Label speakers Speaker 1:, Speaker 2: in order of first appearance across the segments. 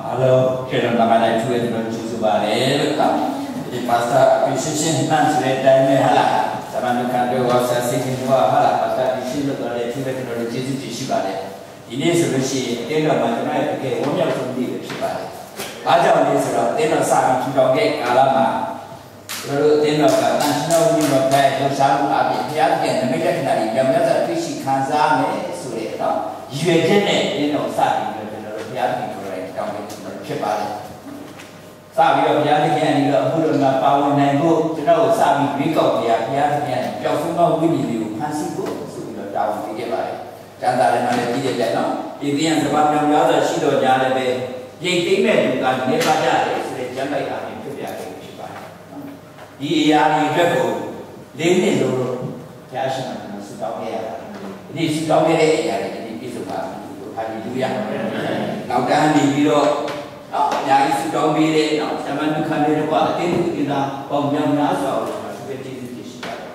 Speaker 1: Halo, kita mengenai juga dengan justru balik, di pasar appreciation nanti dan hala, zaman kan dua sesi kedua hala pasar appreciation balik juga dengan justru balik. Ini sebenarnya dia macamnya ke umumnya sendiri balik. Aja ini sudah dia sangat juga ke alama. Lalu dia kata nasional ini berkait dengan sama apa dia kan mereka dari yang mereka appreciate kanza me sulit, jualnya dia sangat dengan diaဖြစ်ပါတယ်။စပြီးတော့ဘုရားသခင်ကအခုလိုငါပါဝင်နိုင်ဖို့ကျွန်တော်စပြီးပြီးကောက်ပြဘုရားသခင်ပျောက်ဆုံးသောဝိညာဉ်တွေကိုဖန်ဆီးဖို့ဆိုပြီးတော့တာဝန်ပေးခဲ့ပါတယ်။ကျမ်းစာထဲမှာလည်းပြည့်တဲ့နော်။ဒီသင်္ကန်းစပါးမြောင်များစွာရှိတော်ကြားလည်းပဲရိတ်သိမ်းမဲ့လူကနေပါကြတယ်ဆိုတဲ့ကျမ်းပိုက်အားဖြင့်ပြပြခဲ့ဖြစ်ပါတယ်။ဒီအရာတွေအတွက်ကို၄နှစ်လို့ဘုရားရှင်ကဆုတောင်းခဲ့ရတာ။ဒီဆုတောင်းခဲ့တဲ့အရာတွေဒီပြည့်စုံပါဟာလေလုယာ။နောက်တန်းနေပြီးတော့ညာကြီးစုတောင်းပေးတဲ့နော်ဇမန်ဒုက္ခတွေတော့အတင်းတူနေတာပေါင်းများများစွာလို့ဆိုတဲ့တည်တည်ရှိပါတယ်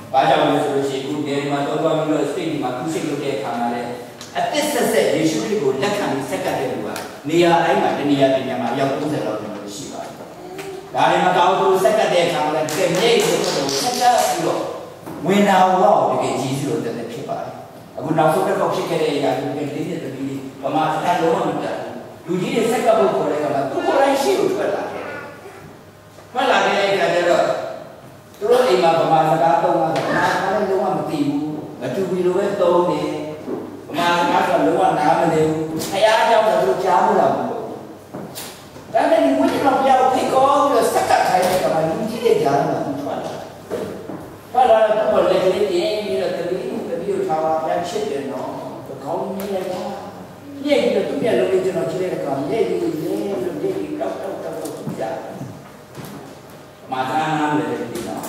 Speaker 1: ။ဘာကြောင့်လဲဆိုလို့ရှိရင်ခုဒီမှာတော့ပြီးတော့စိတ်ဒီမှာကုစိတ်လုပ်တဲ့အခါမှာလည်းအသက်ဆက်ဆက်ယေရှုခရစ်ကိုလက်ခံပြီးဆက်ကပ်တဲ့လူကနေရာတိုင်းမှာတနေရာတင်မှာရောက်30လောက်ကျွန်တော်ရှိပါတယ်။ဒါတွေမကောင်းဘူးဆက်ကပ်တဲ့အခါမှာလည်းတကယ်မြိတ်လို့ဆက်ကပ်ပြီးတော့ဝင်နာဝေါတကယ်ကြီးစုလို့တည်းဖြစ်ပါတယ်။အခုနောက်ဆုံးတစ်ခေါက်ဖြစ်ခဲ့တဲ့အရာတွေလေးနဲ့တပီးဗမာစကားလုံးဝမတတ်လူကြီးတွေဆက်ကပ်ဖို့ခေါ်တဲ့ကမှာသူကိုယ်တိုင်ရှိကိုထွက်လာတယ်။ထွက်လာတဲ့အခါကျတော့သူတို့အိမ်မှာဗမာစကားသုံးတာဗမာစကားလည်းလုံးဝမသိဘူး။မတူဘူးလို့ပဲသုံးတယ်။ဗမာစကားဆိုလုံးဝနားမလည်ဘူး။ခရီးကြောင့်လည်းသူတို့ကြားမလာဘူး။ဒါနဲ့ဒီဝိညာဉ်တော်ပြောင်းဖိတ်ခေါ်ပြီးဆက်ကပ်ခိုင်းတဲ့ကမှာလူကြီးတွေကြားမှာသူထွက်လာ။ထွက်လာတော့သူ့ကိုလည်းကလေးပြင်းပြီးတော့တပီးကိုထားပါပြန်ချစ်တယ်နော်။ကောင်းကြီးလည်းကောင်းညိတ်ပြီးတော့သူ့ရဲ့လုံးလေးကျွန်တော်ကြည့်တဲ့အခါညိတ်ပြီးတောက်ကြမာသာနာလည်းဒီနော်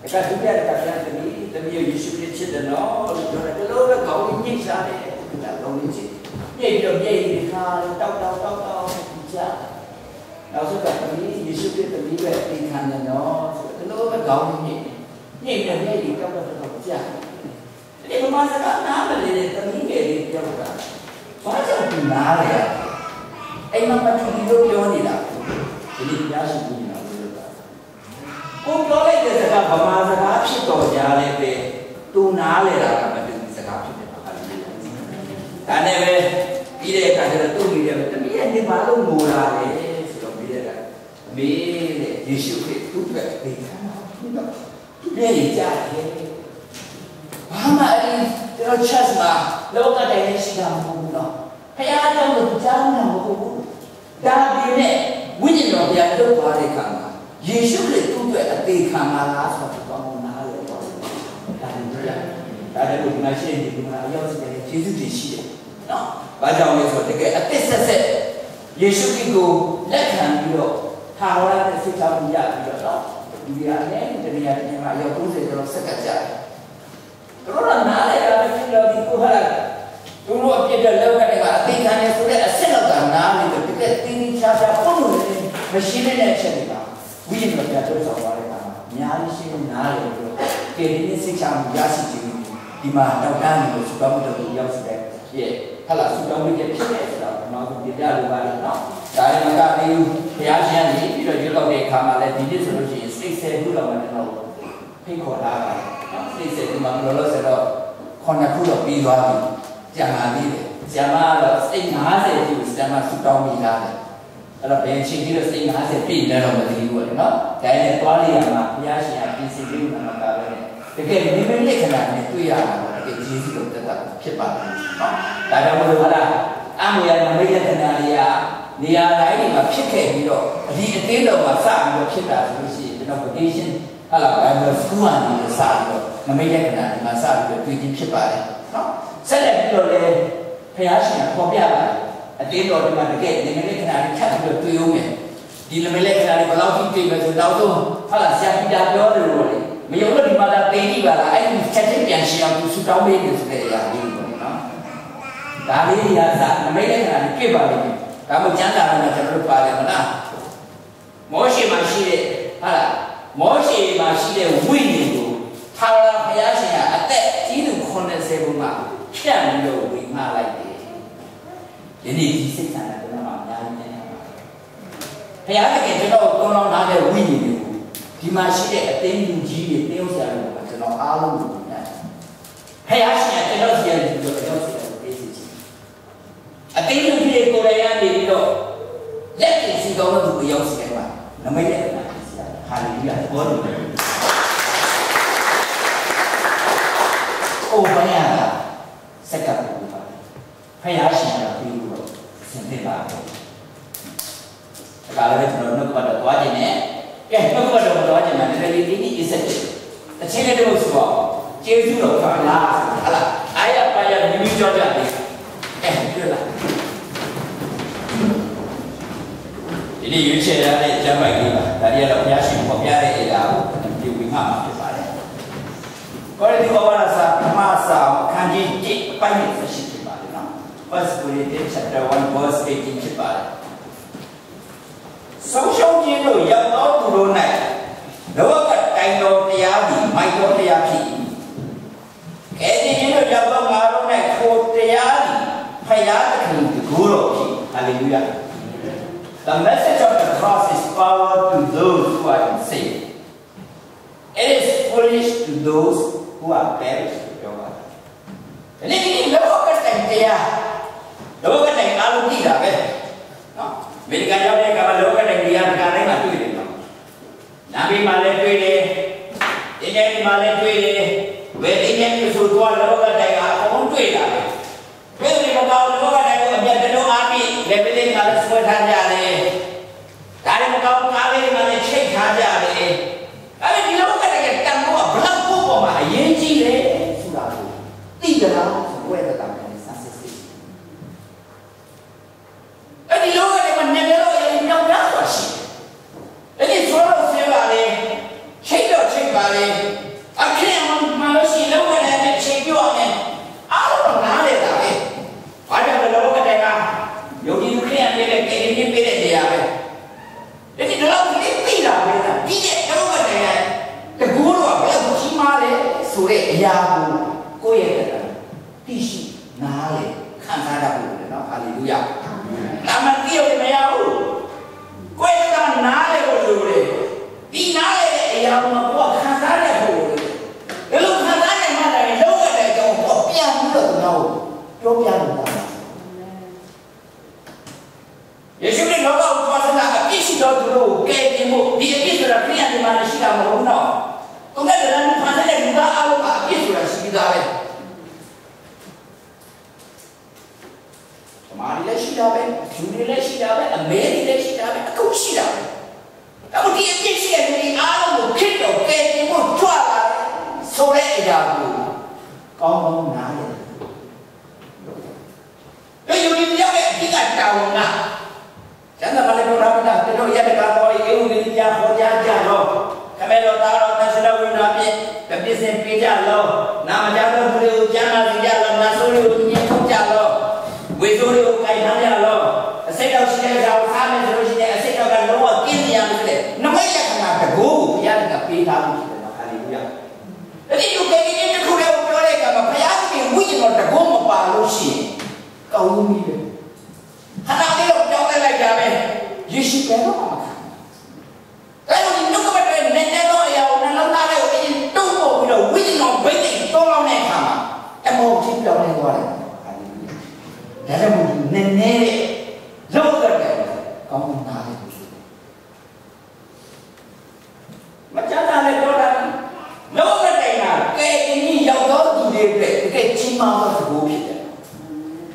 Speaker 1: အခါသူပြတဲ့ကပြန်တမီးယေရှုခရစ်ချစ်တယ်နော်လို့ပြောတယ်လို့ပဲကောင်းကြီးညိတ်စားတယ်ဒါလုံးလေးချစ်ညိတ်ပြီးတော့ဒီခါတောက်ကြနောက်ဆုံးကတမီးယေရှုခရစ်တမီးပဲသင်ခံတယ်နော်ဆိုတော့ပဲကောင်းကြီးညိတ်ပြီးတောက်ကြဒီမှာစကားနားမလည်တဲ့တမီးငယ်လေးပြောတာဘာကြောင့်ဒီနားလဲအိမ်မှာမတူဒီလိုပြောနေတာဒီလိုကြားရှိဘူးနော်ပြောတာကိုပြောလိုက်တဲ့စကားဗမာစကားဖြစ်တော်ကြတယ်ပဲသူနားလဲတာကမတူစကားဖြစ်တယ်ပါဒါနဲ့ပဲပြီးတဲ့အခါကျတော့သူ့မိတယ်တမီးရဲ့နေပါလို့ငိုလာတယ်ဆိုတော့ပြီးတဲ့အခါမေးတဲ့ယေရှုခရစ်သူ့အတွက်သိတာတော့ပြည့်ကြတယ်ဘာမှအဲ့ဒီကျွန်တော်ချက်မှာလောကတိုင်းနဲ့ရှိတာမဟုတ်ဘူးနော်ခရီးကြောင့်လို့ကြားမှာမဟုတ်ဘူးဒါပေမဲ့ဝိညာဉ်တော်ဘုရားထုတ်သွားတဲ့အခါမှာယေရှုခရစ်သူ့အတွက်အသေးခံလာလားဆိုတော့ကောင်းနားလေပေါ့ဒါလည်းဒီမှာရှိနေဒီမှာအရောက်စတဲ့ယေရှုတည်ရှိတယ်နော်ဘာကြောင့်လဲဆိုတော့တကယ်အသက်ဆက်ဆက်ယေရှုခရစ်ကိုလက်ခံပြီးတော့ထာဝရတဲ့စိတ်ချမှုရပြီးတော့နော်ဒီနေရာနဲ့ဒီနေရာတွေမှာရောက်30ကျော်ဆက်ကပ်ကြတယ်တို့ကနားလေတာဖြစ်လို့ဒီကိုဟာတို့တို့အပြစ်တဲ့လောက်ကတည်းကအသိခံနေဆိုတဲ့အစစ်လောက်ကနားလေတကယ်တင်းတင်းချာချာပုံလို့မရှိတဲ့အချက်တွေကဝိညာဉ်တော်ပြတ်သွားသွားတဲ့အခါမှာအများကြီးရှိနားလေလို့ကဲဒီစိတ်ချမှုရရှိခြင်းဒီမှာတော့တန်းလို့စကားမတော်ဘူးရောက်တဲ့ရဲ့ဟာလာစကားမဖြစ်ဖြစ်နေဆိုတော့ကျွန်တော်ပြပြလိုပါလေနော်ဒါရင်မကသေးဘူးဘုရားရှင်ကြီးပြီးတော့ရွတ်တော့တဲ့အခါမှာလည်းဒီနေ့ဆိုလို့ရှိရင်စိတ်ဆဲခုလောက်မှတော့ဖိတ်ခေါ်လာတာစိတ်ဆဲဒီမှာလောလောဆယ်တော့ခုနှစ်ခုတော့ပြီးသွားပြီကျန်ပါသေးတယ်ကျန်ပါတော့စိတ်50ကျူစတမဆူတောင်းမိလာတယ်အဲ့တော့ဘယ်ချိန်ကြီးတော့စိတ်50ပြည့်နေတော့မသိဘူးလေနော်ဒါနဲ့သွားလိုက်ရမှာဘုရားရှင်ကပြင်ဆင်ပေးမှမှာပဲတကယ်မိမိလက်ခဏနဲ့တွေ့ရတာတော့တကယ်ကျေးဇူးတော်တက်တာဖြစ်ပါတယ်နော်ဒါကြောင့်မလို့ဟာလားအမှုရမိလက်ခဏလေးကနေရာတိုင်းတွေမှာဖြစ်ခဲ့ပြီးတော့ဒီအသေးတော်မှာစပြီးတော့ဖြစ်တာဆိုလို့ရှိရင်ကျွန်တော် vocation ဟာလားဘယ်လိုစကူးအနေနဲ့စပြီးတော့နမိတ်လက္ခဏာဒီမှာစပြီးတော့တွေ့ချင်းဖြစ်ပါတယ်နော်ဆက်လက်ပြီးတော့လည်းဘုရားရှင်ကပေါ်ပြပါတယ်အသေးတော်ဒီမှာတကယ်နမိတ်လက္ခဏာတွေထပ်ပြီးတော့တွေ့အောင်မယ်ဒီနမိတ်လက္ခဏာတွေဘယ်လောက်ထိတွေ့မယ်ဆိုတော့ဟာလားဆရာပီတာပြောတယ်လို့လေမယုံလို့ဒီမှာသိကြည့်ပါလားအဲ့ဒီချက်ချင်းပြန်ရှင်းအောင်သူဆူတောင်းပေးနေဆိုတဲ့အရာလေးပေါ့နော်ဒါလေးရာဇာနမိတ်လက္ခဏာတွေတွေ့ပါလိမ့်မယ်ဒါမှကျမ်းစာမှာကျွန်တော်တို့ပါတယ်မလားမောရှေမှာရှိတဲ့ဟာလားမောရှေမှာရှိတဲ့ဝိညာဉ်ကိုထာဝရဘုရားရှင်ကအသက်ကြီးသူ80ဘုံမှာဖြန့်ပြီးတော့ဝေငှလိုက်တယ်ယနေ့ဒီစိတ်ဆန္ဒကလည်းအများကြီး ရားသခင်ကျွန်တော်ကိုသုံးလောင်းထားတဲ့ဝိညာဉ်တွေကိုဒီမှာရှိတဲ့အသိလူကြီးတွေတယောက်ဆရာတွေကကျွန်တော်အားလုံးကိုညာဖရားရှင်ကကျွန်တော်စီရင်ပြီးတော့တယောက်ဆရာကိုပေးစီချင်အသိလူကြီးတွေကိုလည်းရနေပြီးတော့လက်ကျင်စီကောင်းတဲ့သူကိုရောက်စီတယ်မှာနမိတ်နဲ့ဟာလေလုယာဘောလို့အိုဘာညာစက်ကပ်လို့ပါဖရားရှင်ကပြီးတော့စင်တင်ပါတော့ဒါလည်းကျွန်တော်နှုတ်ကပတ်တော်သွားခြင်းနဲ့ကဲနှုတ်ကပတ်တော်သွားခြင်းမှာတကယ်ဒီနေ့အစ်ဆက်တယ်အချင်းလေးတို့ဆိုတော့ကျေးဇူးတော်ပါလားဟာလားအာရပါရမြူးကြောကြတယ်ပြောလားဒီနေ့ရွေးချယ်ရတဲ့ကျမ်းပိုက်လေးပါဒါတွေကတော့ဘုရားရှင်ပေါ်ပြတဲ့အရာကိုပြုပြီးမှဖြစ်ပါတယ်ကောရိန္သုဩဝါဒစာပထမစာအခန်းကြီး1ပိုင်းနဲ့ဆက်ရှိဖြစ်ပါတယ်နော် First Corinthians chapter 1 verse 18ဖြစ်ပါတယ်ဆုံးရှုံးခြင်းတို့ရောက်သောသူတို့၌လောကတိုင်တော်တရားသည်မိုက်တော်တရားဖြစ်၏ကဲဒီခြင်းတို့ရောက်သောငါတို့၌ခိုတရားသည်ဖယားသခင်တကူတော်ဖြစ် Hallelujah The message of the cross is power to those who are saved. It is foolish to those who are perished. ဒီနေ့လောကတိုင်တရားလောကတိုင်အားလုံးသိတာပဲနော်အမေရိကန်ရောက်တဲ့အခါမှာလောကတိုင်တရားကတိုင်းမှာတွေ့တယ်နော်နာမည်မှာလည်းတွေ့တယ်ဒီနေ့မှာလည်းတွေ့တယ်ဝေဒီနေ့ဆိုတော့လောကတိုင်ကအကုန်တွေ့တာပဲတွေ့တယ်မကောင်းလောကတိုင်ကိုအပြတ်တလုံးအားပြီးလက်ပလေးမှာလည်းဆွဲထားကြတယ်ဒါလည်းမကောင်းကားလေးမှာလည်းချိတ်ထားကြတယ်အဲ့ဒီလောကတိုင်ကတန်ဖိုးကဘလောက်ပို့ပေါ်မှာအရေးကြီးတယ်ဆိုတာကိုသိကြလားဝဲတဲ့တာနဲ့ဆက်စစ်စစ်အဲ့ဒီလောကတိုင်မှာနေလို့ရင်ကြောက်ရသွားရှိတယ်အဲ့ဒီဆိုတော့ဆေးပါလေချိတ်တော့ချိတ်ပါလေအခင်းမှာလို့ရှိလောကတိုင်နဲ့ချိတ်ပြောရမယ်အားလုံးနားလေတာပဲဘာကြောင့်လဲလောကတိုင်ကယုံကြည်မှုခရစ်ယာန်ရဲ့ကေရင်ပေးတဲ့တရားပဲအဲ့ဒီတော့ဒီသိတာပဲလားဒီရဲ့လောကတိုင်ကတကူတော့ဘယ်လိုကြီးမားလဲဆိုတဲ့အရာကိုကိုယ့်ရဲ့သိရှိနားလေခံစားတတ်ဖို့လေနော်ဟာလေလုယာဒါမှသိရမရဘူးကိုယ့်ကနားလေလို့လို့လေဒီနားလေတဲ့အရာကိုကိုယ်ခံစားရဖို့လေဘယ်လိုခံစားနိုင်မှလဲလောကတိုင်ကြောင့်ပြန်ပြီးတော့တော့ပြောပြလို့ယေရှုခရစ်လောကကိုသွားစတာအပြစ်ရှိတော်သူတို့ကိုကယ်တင်ဖို့ဒီအပြစ်ဆိုတာခရစ်ယာန်ဒီမှာရှိတာမဟုတ်တော့သူကလည်းဖန်ဆင်းတဲ့လူသားအလုံးကအပြစ်ဆိုတာရှိပြီးသားပဲမာရီလည်းရှိတာပဲဂျူရီလည်းရှိတာပဲအမေရီလည်းရှိတာပဲအကုန်ရှိတာပဲအခုဒီအပြစ်ရှိတဲ့လူတွေအားလုံးကိုခရစ်တော်ကယ်တင်ဖို့ကြွလာတယ်ဆိုတဲ့အရာကိုကောင်းကောင်းနားလည်တယ်ဒီယူရီရဲ့အဓိကတာဝန်ကကျန်တဲ့ဘာလဲပြောတာကတို့ရက်ကတော့အေဝံဂေလိတရားဟောကြားကြတော့ခမဲတော်သားတော်သစ္စာဝိညာဉ်ဖြင့်ပြည့်စင်ပေးကြလောနာမကြသောသူတွေကိုကျမ်းစာကြလောနာဆိုးတွေကိုညှဉ်းထုတ်ကြလောဝေဆိုးတွေကိုခိုင်ထားကြလောအစိတ်တော်ရှိတဲ့ကြောင့်အားမယ်ဆိုလို့ရှိရင်အစိတ်တော်ကလုံးဝကင်းနေရမယ်တဲ့နမိတ်လက္ခဏာတကူကိုဘုရားကပေးထားလို့ရှိတယ်နော်ဟာလေလုယာအဲ့ဒီလူကြီးတွေတခုလည်းပြောတဲ့အခါမှာဘုရားကဝိညာဉ်တော်တကူမပါလို့ရှိရင်ကောင်းပြီလေဟာတာလေးတော့ပြောင်းလိုက်တာပဲယေရှုပဲတော့မှာအဲ့ဒီနှုတ်ကပတ်တော်နဲ့နဲ့တော့အရာကိုနှလုံးသားလေးကိုအရင်တုံ့ပို့ပြီးတော့ဝိညာဉ်တော်ဘိတ်နဲ့တောင်းလောင်းတဲ့အခါမှာအမောချင်းပြောင်းနေသွားတယ်ဟာလေလုယာဒါကြောင့်မို့နည်းနည်းလောကတဲ့ကောင်းနားလေးမချမ်းသာတဲ့ပြောတာလောကတဲ့ကကဲအင်းကြီးရောက်တော့သူတွေအတွက်တကယ်ကြီးမားသောသဘောဖြစ်တယ်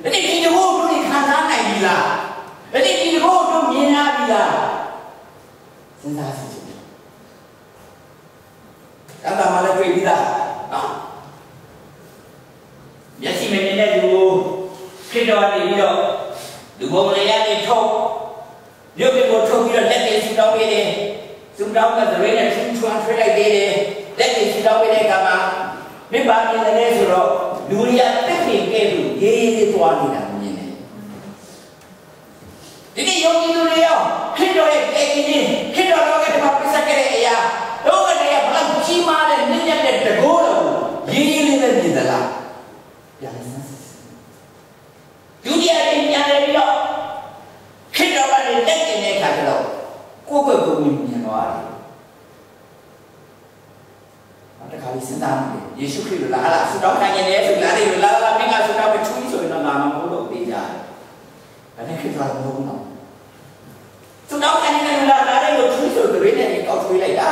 Speaker 1: အဲ့ဒီဒီဘို့တို့ခံစားနိုင်ပြီလားအဲ့ဒီဒီဘို့တို့မြင်ရပြီလားစဉ်းစားကြည့်အဲ့ဒါမှလည်းတွေ့ပြီလားနော်မျက်စိမမြင်တဲ့လူကိုခရစ်တော်ကနေပြီးတော့လူဘုံလေးရနေထုတ်ရုပ်ကိုထုတ်ပြီးတော့လက်တွေဆူတောင်းပေးတယ်ဆူတောင်းတဲ့ရေနဲ့ချွန်းထွေးလိုက်သေးတယ်လက်တွေဆူတောင်းပေးတဲ့အခါမှာမိဘမြင်တယ်ဆိုတော့လူရတက်ပြင်ကဲလို့ရေးရေးသွားနေတာမြင်တယ်ဒီနေ့ယုံကြည်သူတွေရောခရစ်တော်ရဲ့ကယ်တင်ခြင်းခရစ်တော်လောကထဲမှာပြစ္ဆခဲ့တဲ့အရာလောကထဲကဘလောက်ကြီးမားတဲ့မြင့်မြတ်တဲ့တကိုးတော်ရေးရေးလေးနဲ့မြင်သလားပြန်စမ်းဒုတိယနေ့ပြန်လည်းပြီးတော့ခရစ်တော်ကနေလက်ကျင်တဲ့အခါကျတော့ ကိုယ့်ကိုယ်ကိုမြင်သွားတယ်တခါလေးစဉ်းစားနေယေရှုခရစ်လာလာဆူတောင်းနိုင်တယ်ဆိုလာတယ်လာလာမင်းကဆူတောင်းမချူးဆိုရင်တော့ငါမဟုတ်တော့သိကြတယ်ဒါနဲ့ခရစ်တော်မဟုတ်ဘူးနော်ဆူတောင်းနိုင်တယ်လာလာတယ်လို့ချူးဆိုတဲ့ရင်းနဲ့ကောက်ထွေးလိုက်တာ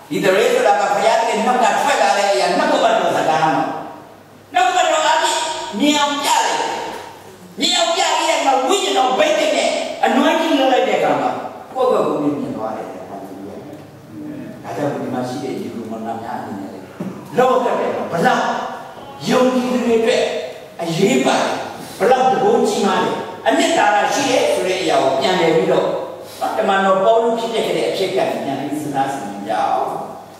Speaker 1: ဒီတရေဆိုတာကဘုရားရဲ့နှုတ်ကထွက်လာတဲ့အရာနှုတ်ကပတ်တော်စကားနော်နှုတ်ကပတ်တော်အပြင်မြင်အောင်ပြတယ်မြင်အောင်ပြရတဲ့မှာဝိညာဉ်တော်ဗိတ်နဲ့အနွမ်းကြီးလုပ်လိုက်တဲ့အခါမှာကိုယ့်ကိုယ်ကိုမြင်သွားတယ်ဟာလေလုယာဒါကြောင့်ဒီမှာရှိတဲ့ယေရုမနာများအနေနဲ့လောကတဲ့ဘလောက်ယုံကြည်သူတွေအတွက်အရေးပါတယ်ဘလောက်တဘုံကြီးမားတယ်အနှစ်သာရရှိတဲ့ဆိုတဲ့အရာကိုပြန်လည်ပြီးတော့တမန်တော်ပေါလုဖြစ်တဲ့အဖြစ်ကပြန်ပြီးစဉ်းစားကြည့်ကြအောင်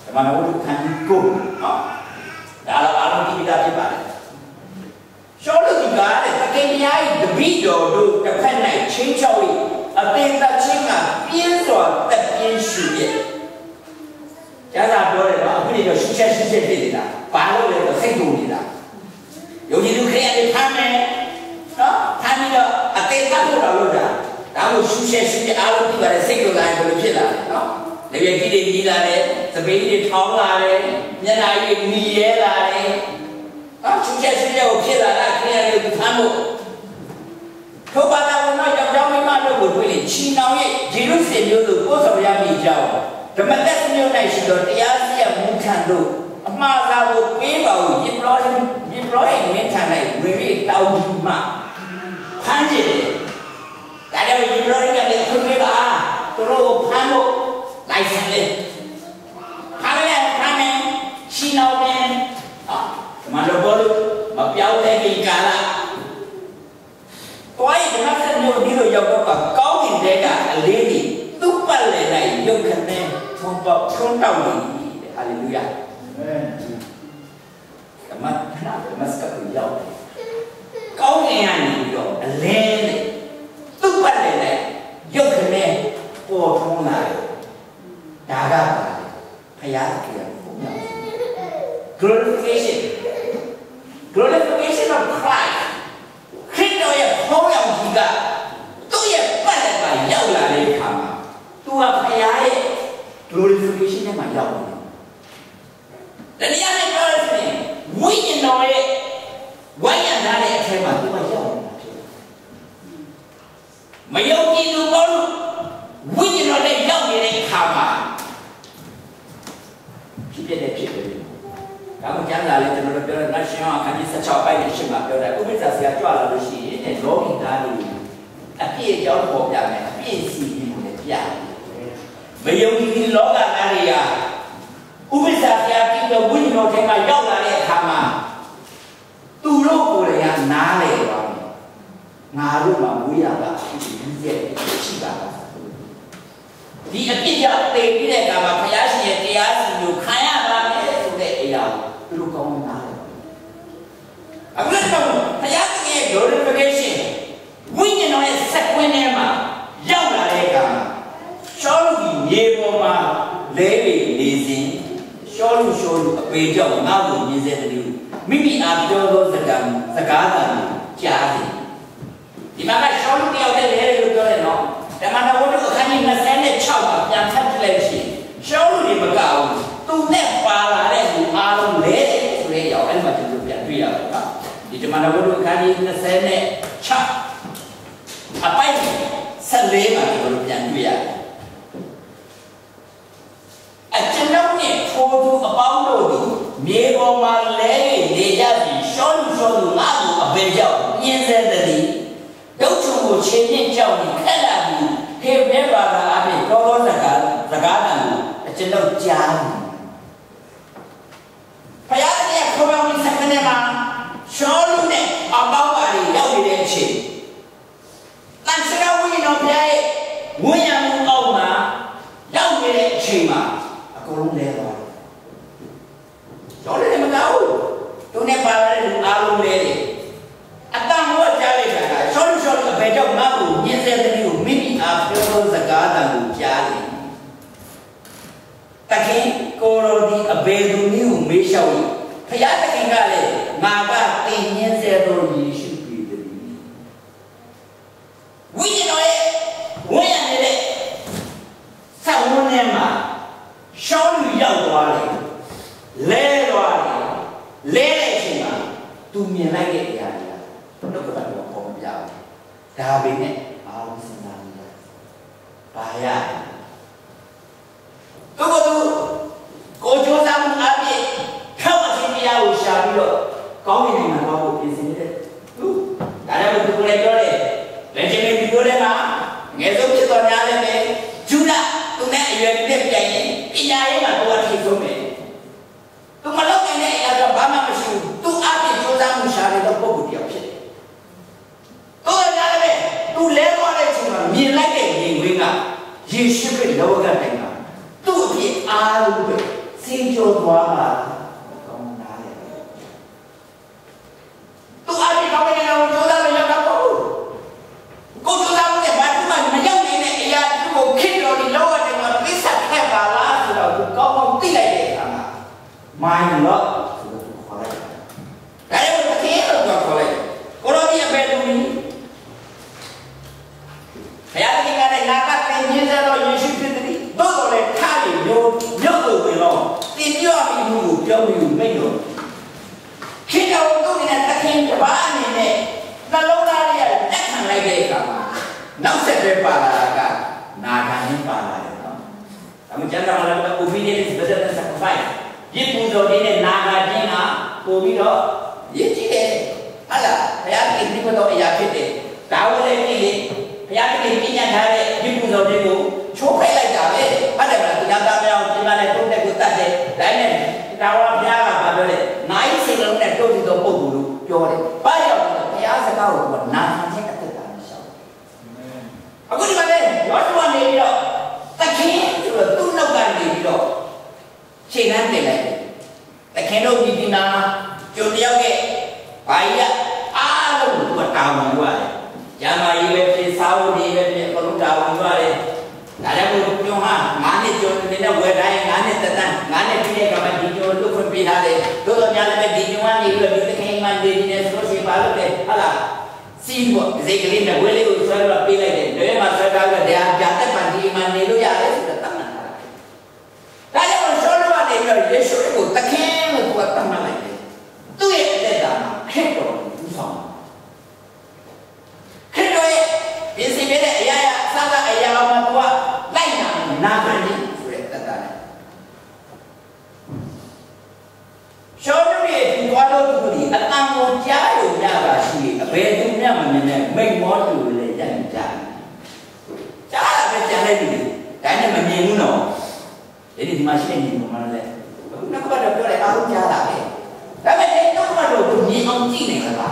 Speaker 1: တမန်တော်ဝတ္ထုခန်းကြီးကိုဒါတော့အားလုံးသိတာဖြစ်ပါတယ်ရှောလုကတဲ့တကယ်တရားဤတပိတော်တို့တစ်ဖက်၌ချင်းချောက်၏အသင်သက်ချင်းကပြင်းစွာတက်ပြင်းရှူရဲ့ကျမ်းစာပြောတယ်နော်အခုနေတော့ရှူချက်ဖြစ်နေတာဘာလို့လဲဆိုစိတ်ကုန်နေတာယုံကြည်သူခရစ်ယာန်တွေဖမ်းမယ်နော်ဖမ်းပြီးတော့အသင်သက်ဖို့တော်လို့ဒါကိုရှူချက်အားလုံးပြီးပါတယ်စိတ်ကုန်လာရင်ဘယ်လိုဖြစ်လာလဲနော်လေပြကြီးတွေကြီးလာတယ်သပိတ်တွေထောင်းလာတယ်မျက်နှာကြီးနီရဲလာတယ်ရှူချက်ကိုဖြစ်လာတာခရစ်ယာန်တွေဖမ်းဖို့ထိုဘာသာဝင်တို့ကြောင့်မိမတို့ကိုတွေ့ရင်ချီနှောင်ရဲ့ဂျေရုဆလင်မြို့သို့ပို့ဆောင်ရမည်ကြောင်းဓမ္မသက်မြို့၌ရှိသောတရားစီရင်မှုထံသို့အမှားသာကိုပေးပါဦးယေဘရဟိမင်းထံ၌ဝေရီတောင်းမှဖမ်းကြတယ်ဒါကြောင့်ယေဘရဟိကလည်းခွင့်ပေးပါသူတို့ကိုဖမ်းဖို့လိုက်ဆံလေဖမ်းမယ်ချီနှောင်မယ်မတော်ဘောလို့မပြောင်းလဲခင်ကာလတွားရင်ဓမ္မသက်မြို့ဒီလိုရောက်တော့ကောင်းကင်တဲကအလေးကြီးသူ့ပတ်လည်၌ရုပ်ခနဲ့ထုံးတောင်းနေဟာလေလုယာဓမ္မစကပ်ရောက်ကောင်းကင်ကနေပြီးတော့အလဲနဲ့သူ့ပတ်လည်၌ရုပ်ခနဲ့ပေါ်ထုံးလာတယ်ဒါကဘုရားကပုံရ glorification of Christ ခရစ်တော်ရဲ့ဘုန်းတော်ကြီးကသူ့ရဲ့ပတ်သက်မှာရောက်လာတဲ့အခါမှာသူကဘုရားရဲ့ glorification နဲ့မှရောက်တယ်။တရားနဲ့ပြောရရင်ဝိညာဉ်တော်ရဲ့ဝိညာဉ်သားတဲ့အထက်မှာသူကရောက်နေတာဖြစ်တယ်။မယုံကြည်သူဘောလို့ဝိညာဉ်တော်နဲ့ရောက်နေတဲ့အခါမှာဖြစ်တဲ့ဖြစ်တယ်ဒါမှကျမ်းစာလေးကျွန်တော်တို့ပြောတဲ့ National အခန်းကြီး16ပိုင်းနဲ့ရှင်းမှာပြောတယ်ဥပ္ပဇ္ဇာဆရာကြွလာလို့ရှိရင်လောကီသားတွေအပြည့်အကြောင်းပေါ်ပြမယ်အပြည့်စီပြီးကိုလည်းပြတယ်မယုံကြည်တဲ့လောကသားတွေကဥပ္ပဇ္ဇာဆရာပြီးတော့ဝိညာဉ်တော်ထဲမှာရောက်လာတဲ့အခါမှာသူတို့ကိုယ်လည်းနားလေပါမယ်ငါတို့မှာဝေးရတာရှိတယ်ရှိတာဒီအပြည့်ကြောင့်တည်ပြီးတဲ့အခါမှာဘုရားရှင်ရဲ့တရားစီကိုခံရပါမယ်ဆိုတဲ့အရာသူတို့ကောင်းနားတယ်အခုလည်းဘုရားရှင်ရဲ့ glorification ဝိညာဉ်တော်ရဲ့စက်ကွင်းထဲမှာရောက်လာတဲ့အခါမှာရှောလုကြီးမြေပေါ်မှာလဲနေစဉ်ရှောလုအပေကြောင့်ငါ့ကိုမြင်စေတယ်မိမိအားပြောသောစကားသာကြားတယ်ဒီမှာကရှောလုတယောက်တည်းလဲလို့ပြောတယ်နော်ဓမ္မတော်ဝတ္ထုအခန်းကြီး26မှာပြန်ဖတ်ကြည့်လိုက်ရှင်ရှောလုတွေမကဘူးသူနဲ့ပါလာတဲ့လူအားလုံးလဲတယ်ဆိုတဲ့ရောက်အဲ့မှာကျွန်တော်ပြန်တွေ့ရတယ်နော်ဒီဓမ္မတော်ဝတ္ထုအခန်းကြီး26အပိုင်14မှာကျွန်တော်ပြန်တွေ့ရတယ်အကျွန်ုပ်နဲ့ထိုသူအပေါင်းတို့သည်မြေပေါ်မှာလဲနေကြပြီးရှောလုငါ့ကိုအပေကြောင့်ညှင်းဆဲသည်ဒုက္ခကိုခြေနှင့်ကြောက်ပြီးခက်လာပြီးခေမဲပါတာအပြင်တော်တော်စကားတန်ကိုအကျွန်ုပ်ကြားတယ်ဘုရားရဲ့ခေါ်တော်စကနေမှာရှောလုနဲ့အပေါင်းပါတွေရောက်နေတဲ့အချိန်တန်ဆရာဝိညာဉ်တော်ဘုရားရဲ့ဝိညာဉ်မှုအောက်မှာရောက်နေတဲ့အချိန်မှာအကုန်လုံးလဲသွားတယ်ရှောလုနဲ့မကောက်ဘူးသူနဲ့ပါလာတဲ့လူအားလုံးလဲတယ်အတန်ဟောကြားလိုက်တာရှောလုအဘယ်ကြောင့်ငါ့ကိုညှင်းဆဲတဲ့လူမိမိအားပြောသောစကားတန်ကိုကြားတယ်တခင်ကိုရောဒီအဘယ်သူနည်းကိုမေးလျှောက်၏ဖယားတခင်ကလည်းငါကတင်ညှင်းဆဲသောယေရှုပေတည်းဝိညာဉ်တော်ရဲ့ဝိညာဉ်နဲ့ သူမြင်လိုက်တဲ့အရာတွေကနှုတ်ကပတ်တော်ပေါ်မပြဘူးဒါပေမဲ့အားလုံးစဉ်းစားနေတယ်ဘာရသူကိုကြိုးစားမှုအပြင်ထောက်အချင်းတရားကိုရှာပြီးတော့ကောင်းကင်နိုင်ငံမှာကိုပြင်ဆင်နေတဲ့သူဒါလည်းသူလည်းပြောတယ်လက်ချင်းလေးဒီလိုလည်းမှာငယ်ဆုံးဖြစ်တော်များလည်းပဲဂျူဒသူနဲ့အရွယ်ပြည့်ပြိုင်ရင်ပညာရေးမှာသူကထိဆုံးတယ်သူမလုပ်နိုင်တဲ့အရာတော့ဘာမှမရှိဘူးသူအပြင်ကြိုးစားမှုရှာတဲ့ပုံစံတယောက်ဖြစ်တယ်သူကလည်းပဲသူလဲသွားတဲ့အချိန်မှာမြင်လိုက်တဲ့ရင်ခွင်းကယေရှုခရစ်လောကတိုင်မှာသူ့အဖြစ်အားလုံးပဲစင်ကြိုသွားတာကောင်းတာလေသူအပြင်ကောင်းတဲ့ကောင်ကြိုးစားလို့ရတာပေါ့ကိုကြိုးစားမှုနဲ့ဘာမှမရောက်နေတဲ့အရာသူ့ကိုခစ်တော်ဒီလောကတိုင်မှာပြစ်ဆက်ခဲ့ပါလားဆိုတော့သူကောင်းကောင်းသိလိုက်တဲ့အခါမှာမိုင်းတော့ဆိုတော့ခေါ်လိုက်ဒါလည်းမသိတော့ခေါ်လိုက်ကိုလိုဒီအပဲလူကြီးဘုရားသခင်ကလည်းနာကတင်ခြင်းစတော့ယေရှုခရစ်သည်တို့တော်လည်းထားပြီးမျိုးလို့ဝင်တော့တင်ပြပြီးမှုကိုပြောပြီးမိတ်တော့ခေတ္တတော်တို့နဲ့သခင်တပါးအနေနဲ့နှလုံးသားလေးလက်ခံလိုက်တဲ့အခါမှာနောက်ဆက်တွဲပါလာတာကနာခံရင်းပါလာတယ်နော်။ဒါမှကျန်တာလည်း obedience is better than sacrifice ဒီပူဇော်တဲ့နာခံခြင်းဟာပို့ပြီးတော့ရည်ကြည်တယ်။ဟာလားဘုရားသခင်ဒီကတော့အရာဖြစ်တယ်။ဒါဝလည်းကြည့်လေဘုရားသခင်ပြညတ်ထားတဲ့ဒီပူဇော်ခြင်းကိုချိုးဖဲ့လိုက်တာပဲဟုတ်တယ်မလားတရားသားများကိုဒီမှာလည်းတုံးတဲ့ကိုတတ်တယ်ဒါနဲ့တာဝရဘုရားကပြောတယ်နိုင်စိတ်လုံးနဲ့တုံးပြီးတော့ပုံကိုလို့ပြောတယ်ဘာကြောင့်လဲဘုရားစကားကိုကနာခံခြင်းအသက်တာနဲ့ရှောက်အခုဒီမှာလည်းရောတူကနေပြီးတော့တခင်ဆိုတော့သူ့နောက်ကနေပြီးတော့ချိန်နှန်းတင်လိုက်တယ်တခင်တို့ဒီနာကျုံတယောက်ရဲ့ဘာကြီးအားလုံးကတာဝန်ယူရတယ်ရမကြီးပဲဖြစ်စားဖို့ဒီပဲဖြစ်ဘလုံးတာဝန်ယူရတယ်ဒါလည်းဘုံပြောဟာ9နှစ်ကျော်နေတဲ့ဝယ်တိုင်း9နှစ်သက်တမ်း9နှစ်ပြည့်တဲ့ကမှဒီကျော်လွတ်ခွင့်ပေးထားတယ်တို့တော်များလည်းဒီကျော်ကနေပြီးတော့ဒီသခင်မှနေနေဆိုလို့ရှိပါလို့တယ်ဟာလားစီးဖို့စိတ်ကလေးနဲ့ဝဲလေးကိုဆွဲတော့ပေးလိုက်တယ်လွဲမှာဆွဲထားတော့တရားပြတ်ပန်ဒီမှနေလို့ရတယ်ဆိုတော့တတ်မှတ်တာဒါကြောင့်ဆောလို့ကနေပြီးတော့ယေရှုကိုသခင်လို့သူကတတ်မှတ်လိုက်တယ်သူ့ရဲ့အသက်တာခက်တော်ဘူးဆောင်ခက်တော်ရဲ့ပြင်ဆင်ပေးတဲ့အရာအစကအရာမှာသူကလိုက်နာခံခြင်းဆိုတဲ့တတ်တာလေရှောလို့ရဲ့ဒီကွာလို့သူဒီအတန်ကိုကြားလို့ရပါရှိအဘယ်သူမှမမြင်တဲ့မိတ်မောတူလည်းရမ်းကြားကြားလာပဲကြားလိုက်ပြီဒါနဲ့မမြင်ဘူးနော်ဒီမှာရှိနေမှာလဲအခုနောက်ကတော့ပြောလိုက်အားလုံးကြားတာပဲဒါပေမဲ့နောက်ကတော့မြင်အောင်ကြည့်နေကြတာ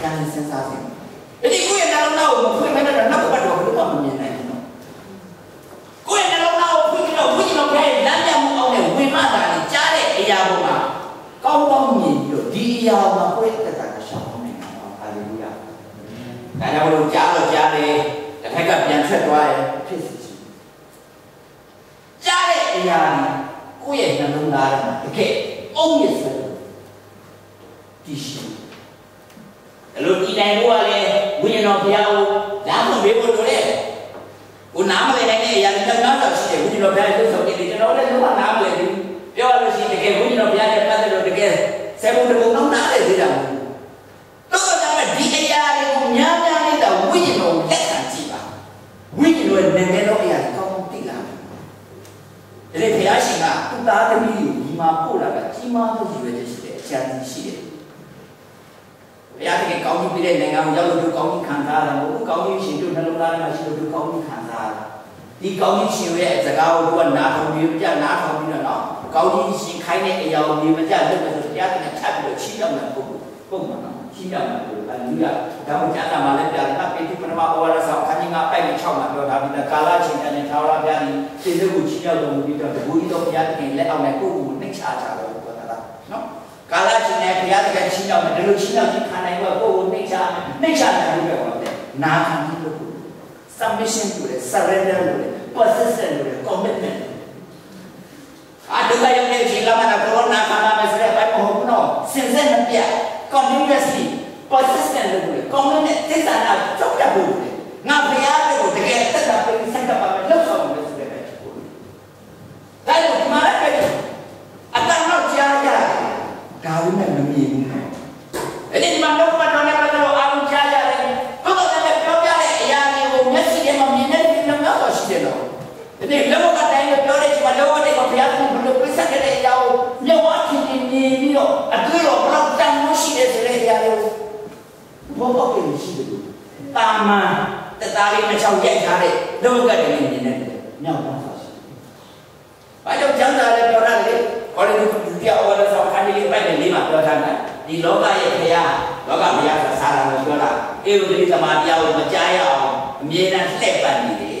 Speaker 1: ကျန်စဉ်းစားစဉ်ဒီကိုရဲ့နှလုံးသားကိုဖွင့်မဲ့တော့နောက်ကတော့ဘယ်လိုမှမမြင်နိုင်ဘူးနော်ကိုယ့်ရဲ့နှလုံးသားကိုဖွင့်ပြီးတော့ဝိညာဉ်တော်ရဲ့လမ်းပြမှုအောင်နဲ့ဝင်မှတာလေကြားတဲ့အရာပေါ်မှာကောင်းကောင်းမြင်ပြီးတော့ဒီအရာမှာကိုယ့်ရဲ့တက်တာရှောင်းနေတာပါဟာလေလုယာဒါကြောင့်လို့ကြားတော့ကြားတယ်တစ်ခါကပြန်ထွက်သွားတယ်ဖြစ်စီကြားတဲ့အရာကိုယ့်ရဲ့နှလုံးသားထဲမှာတကယ်အုံးရဆွဲဒီရှိအဲ့လိုဒီတိုင်းလို့ကလည်းဝိညာဉ်တော်ဘုရားကိုလမ်းဖွင့်ပေးဖို့လိုတယ်ကိုနားမလည်နိုင်တဲ့အရာတွေတော့တော့ရှိတယ်ဝိညာဉ်တော်ဘုရားရဲ့သုဆောင်တွေကျွန်တော်လည်းလုံးဝနားမလည်ဘူးပြောရလို့ရှိရင်တကယ်ဝိညာဉ်တော်ဘုရားရဲ့ပတ်သက်လို့တကယ်ဆယ်ပုံတစ်ပုံတော့နားလည်သေးတာမဟုတ်ဘူးတော့ဒါပေမဲ့ဒီအရာတွေကိုများများလေးတော့ဝိညာဉ်တော်လက်ခံကြည့်ပါဝိညာဉ်တော်ရဲ့နာမည်တော်အရာကောင်းကောင်းသိလာတယ်ဒီဘုရားရှင်ကသူ့သားသမီးကိုဒီမှာပို့လာတာကြီးမားသောရည်ရွယ်ချက်ရှိတယ်အချမ်းကြီးရှိတယ်ဘုရားသခင်ကောင်းကြီးပြတဲ့နိုင်ငံကိုရောက်လို့ကောင်းကြီးခံစားရတာမဟုတ်ဘူးကောင်းကြီးရှင်တို့နှလုံးသားထဲမှာရှိလို့ကောင်းကြီးခံစားရတာဒီကောင်းကြီးရှင်ရဲ့စကားကိုသူကနားထောင်ပြီးပြနားထောင်ပြီးတော့နော်ကောင်းကြီးရှင်ခိုင်းတဲ့အရာကိုမြင်မကြလို့ဆိုဘုရားသခင်ချပ်ပြီးတော့ချီးတောင်းတာပုံမှန်နော်ချီးတောင်းတာကိုအလူရဒါမှကျမ်းစာမှာလည်းပြတယ်ကပိဋကပထမဩဝါဒဆောင်ခန်းကြီး9ပိုက်6မှာပြောထားပြီးကာလချင်းတဲ့ထာဝရဘုရားဒီစေတကိုချီးတောင်းတော်မူပြီးတော့တကူကြီးတော်ဘုရားသခင်လက်အောက်နဲ့ကိုယ့်ကိုယ်နှိမ့်ချကြတယ်ပြောတာလားနော်ကာလချင်းတဲ့ဘုရားသခင်ချီးတောင်းတယ်ဒီလိုချီးတောင်းခြင်းခံနိုင်တော့ကိုယ့်ကိုနှိမ့်ချနိုင်လို့ပြောတယ်နာခံပြီးလို့ submission လို့ surrender လို့ persistent လို့ commitment အတူတူရုံနဲ့ချိန်လာမှတော့ကိုရိုနာခါနာမယ်ဆိုတဲ့ဘိုင်းမဟုတ်ဘူးနော်စင်စစ်မပြတ် continuously persistent လို့ commitment သစ္စာနာကြောက်တတ်ဖို့ငါဘုရားကိုတကယ်သက်သာပြီးစက်ကပ်ပါမယ်လောက်ဆောင်မယ်ဆိုတဲ့ဘက်ဒါလို့ဒီမှာလည်းအတန်တော့ကြားရတယ်ဒါပေမဲ့မမြင်ဘူးနော် တစ်ချောင်းရိုက်ထားတဲ့လောကတည်းကနေနေတယ်မြောက်တော့ဆို။ဘာကြောင့်ကျမ်းစာလည်းပြောတာလေခေါ်တယ်ဒီတရားဝါဒဆောင်ခန်းလေးပိုက်တယ်လေးမှာပြောထားတယ်ဒီလောကရဲ့ခရာလောကဘုရားကစာလာလို့ပြောတာအေဝံဂေလိသမာတရားကိုမကြားရအောင်အမြဲတမ်းလှည့်ပတ်နေတယ်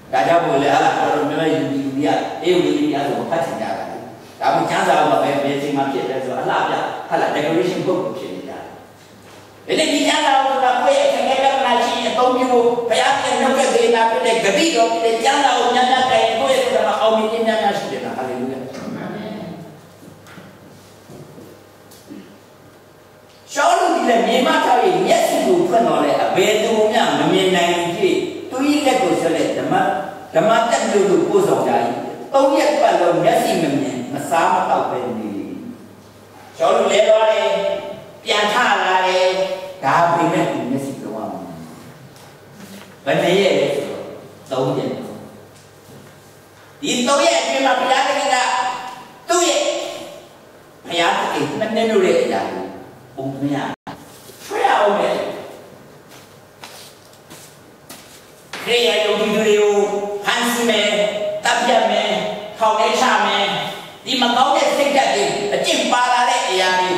Speaker 1: ။ဒါကြောင့်မို့လေဟာလာတော်မြတ်ယူဒီကအေဝံဂေလိတရားကိုဖတ်ချင်ကြတာလေ။ဒါမှကျမ်းစာကပဲဘယ်ချိန်မှဖြစ်တယ်ဆိုတော့အလှပြဟာလာ decoration ပုတ်ဖြစ်နေတာ။ဒီနေ့ဒီကျမ်းစာကိုကကိုယ့်ရဲ့ခငယ်ကနာရှိအသုံးပြုဖို့ဘုရားရဲ့နှုတ်ကပေနာဖြစ်တဲ့ဂတိတော်ဖြစ်တဲ့ကျမ်းစာကိုညံ့ညံ့တိုင်ကိုယ့်ရဲ့ကိုယ်ကအောင်မြင်ခြင်းများရှိတယ်နော်ဟာလေလုယာ။ရှောလူဒီလည်းမြေမထားပြီးမျက်စိကိုဖွင့်တော်လဲအဘယ်သူမှမမြင်နိုင်ဖြစ်သူကြီးလက်ကိုဆက်လက်ဓမ္မတက်လို့ပို့ဆောင်ကြ၏သုံးရက်ပတ်လုံးမျက်စိမမြင်မစားမတော့ပဲနေရှောလူလဲသွားတယ်ပြန်ထလာတယ်ဒါပေမဲ့သူမျက်စိလုံးဝမမြင်ဘယ်နဲ့ရဲ့လဲဆိုတော့သုံးရက်ဒီသုံးရက်အတွင်းမှာဘုရားသခင်ကသူ့ရဲ့ဘုရားသခင်မနှဲ့လို့တဲ့အရာကိုပုံမရဆွဲအောင်မယ်ခေယယုံကြည်သူတွေကိုဟန်စီမယ်တပ်ပြတ်မယ်ထောက်ထဲချမယ်ဒီမကောင်းတဲ့စိတ်ဓာတ်တွေအကျင့်ပါလာတဲ့အရာတွေ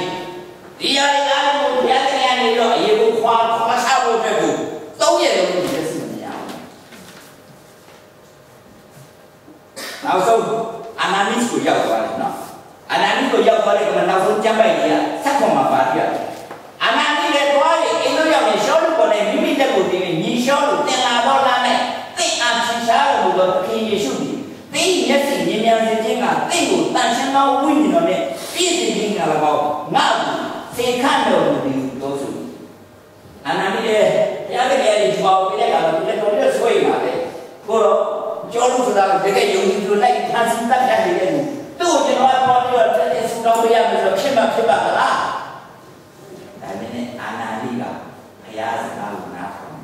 Speaker 1: ဒီအရာတွေအားလုံးကိုဘုရားသခင်ကနေတော့အရေးကိုခွာချဖို့အတွက်ကိုသုံးရလုံးကိုလက်စီမရအောင်နောက်ဆုံးအနာနိစ်ကိုရောက်သွားတယ်နော်အနာနိကိုရောက်သွားတဲ့ကမနောက်ဆုံးကျမ်းပိုက်ကြီးကဆက်ခွန်မှာပါပြအနာနိလည်းသွားရင်အင်းတို့ရောက်ရင်ရှောလူပေါ်နဲ့မိမိတက်ကိုတင်ညီရှောလူတင်လာတော့လာနဲ့သိအားချရှားလို့တော့ခင်ယေရှုဒီသိမျက်စိမြင်မြန်စေခြင်းကသိကိုတန်ရှင်းသောဝိညာဉ်တော်နဲ့ပြည့်စုံခြင်းကလည်းပေါ့ငါ့ကိုစေခန့်တော်မူသည်လို့ဆိုအနာနိလည်းတရားတကယ်ကြီးပေါ့ပြတဲ့ကတော့ဒီတော့လည်းဆွေးပါလေကိုတော့ကျော်လူဆိုတာတကယ်ယုံကြည်လို့လိုက်ဖန်ဆင်းတတ်တဲ့နေတယ်သူ့ကျွန်တော်ပေါ်ပြီးတော့တက်ဆူတော်ရမယ်ဆိုဖြစ်ပါကလားဒါနဲ့အာနာလိကဘုရားစကားကိုနားထောင်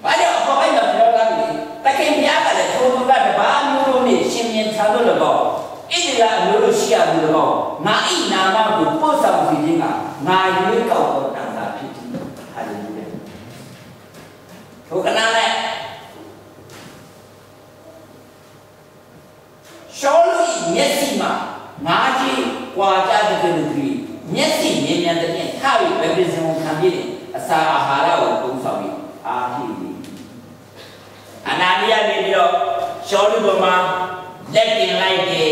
Speaker 1: ဘာကြောင့်ပေါ်ပိုင်းတော့ပြောလာပြီတခင်ဘုရားကလည်းထိုသူကတပါးမျိုးလို့နေရှင်မြင်ထားလို့တော့ဣတိယအမျိုးလို့ရှိရဘူးတော့ငါဣနာမကိုပို့ဆောင်စီခြင်းကငါရွေးကောက်တော့တန်တာဖြစ်တယ်ဟာလေလုယာထိုကနာနဲ့ရှောလူမျက်စိမှာငါးကြီးကွာကြတဲ့သူတွေမျက်စိမြင်မြန်တဲ့ဖြင့်ထားပြီးဗေဒဇုံခံပြီးအစာအာဟာရကိုသုံးဆောင်ပြီးအားဖြည့်ပြီးအနာနိယနေပြီးတော့ရှောလူပေါ်မှာလက်တင်လိုက်တယ်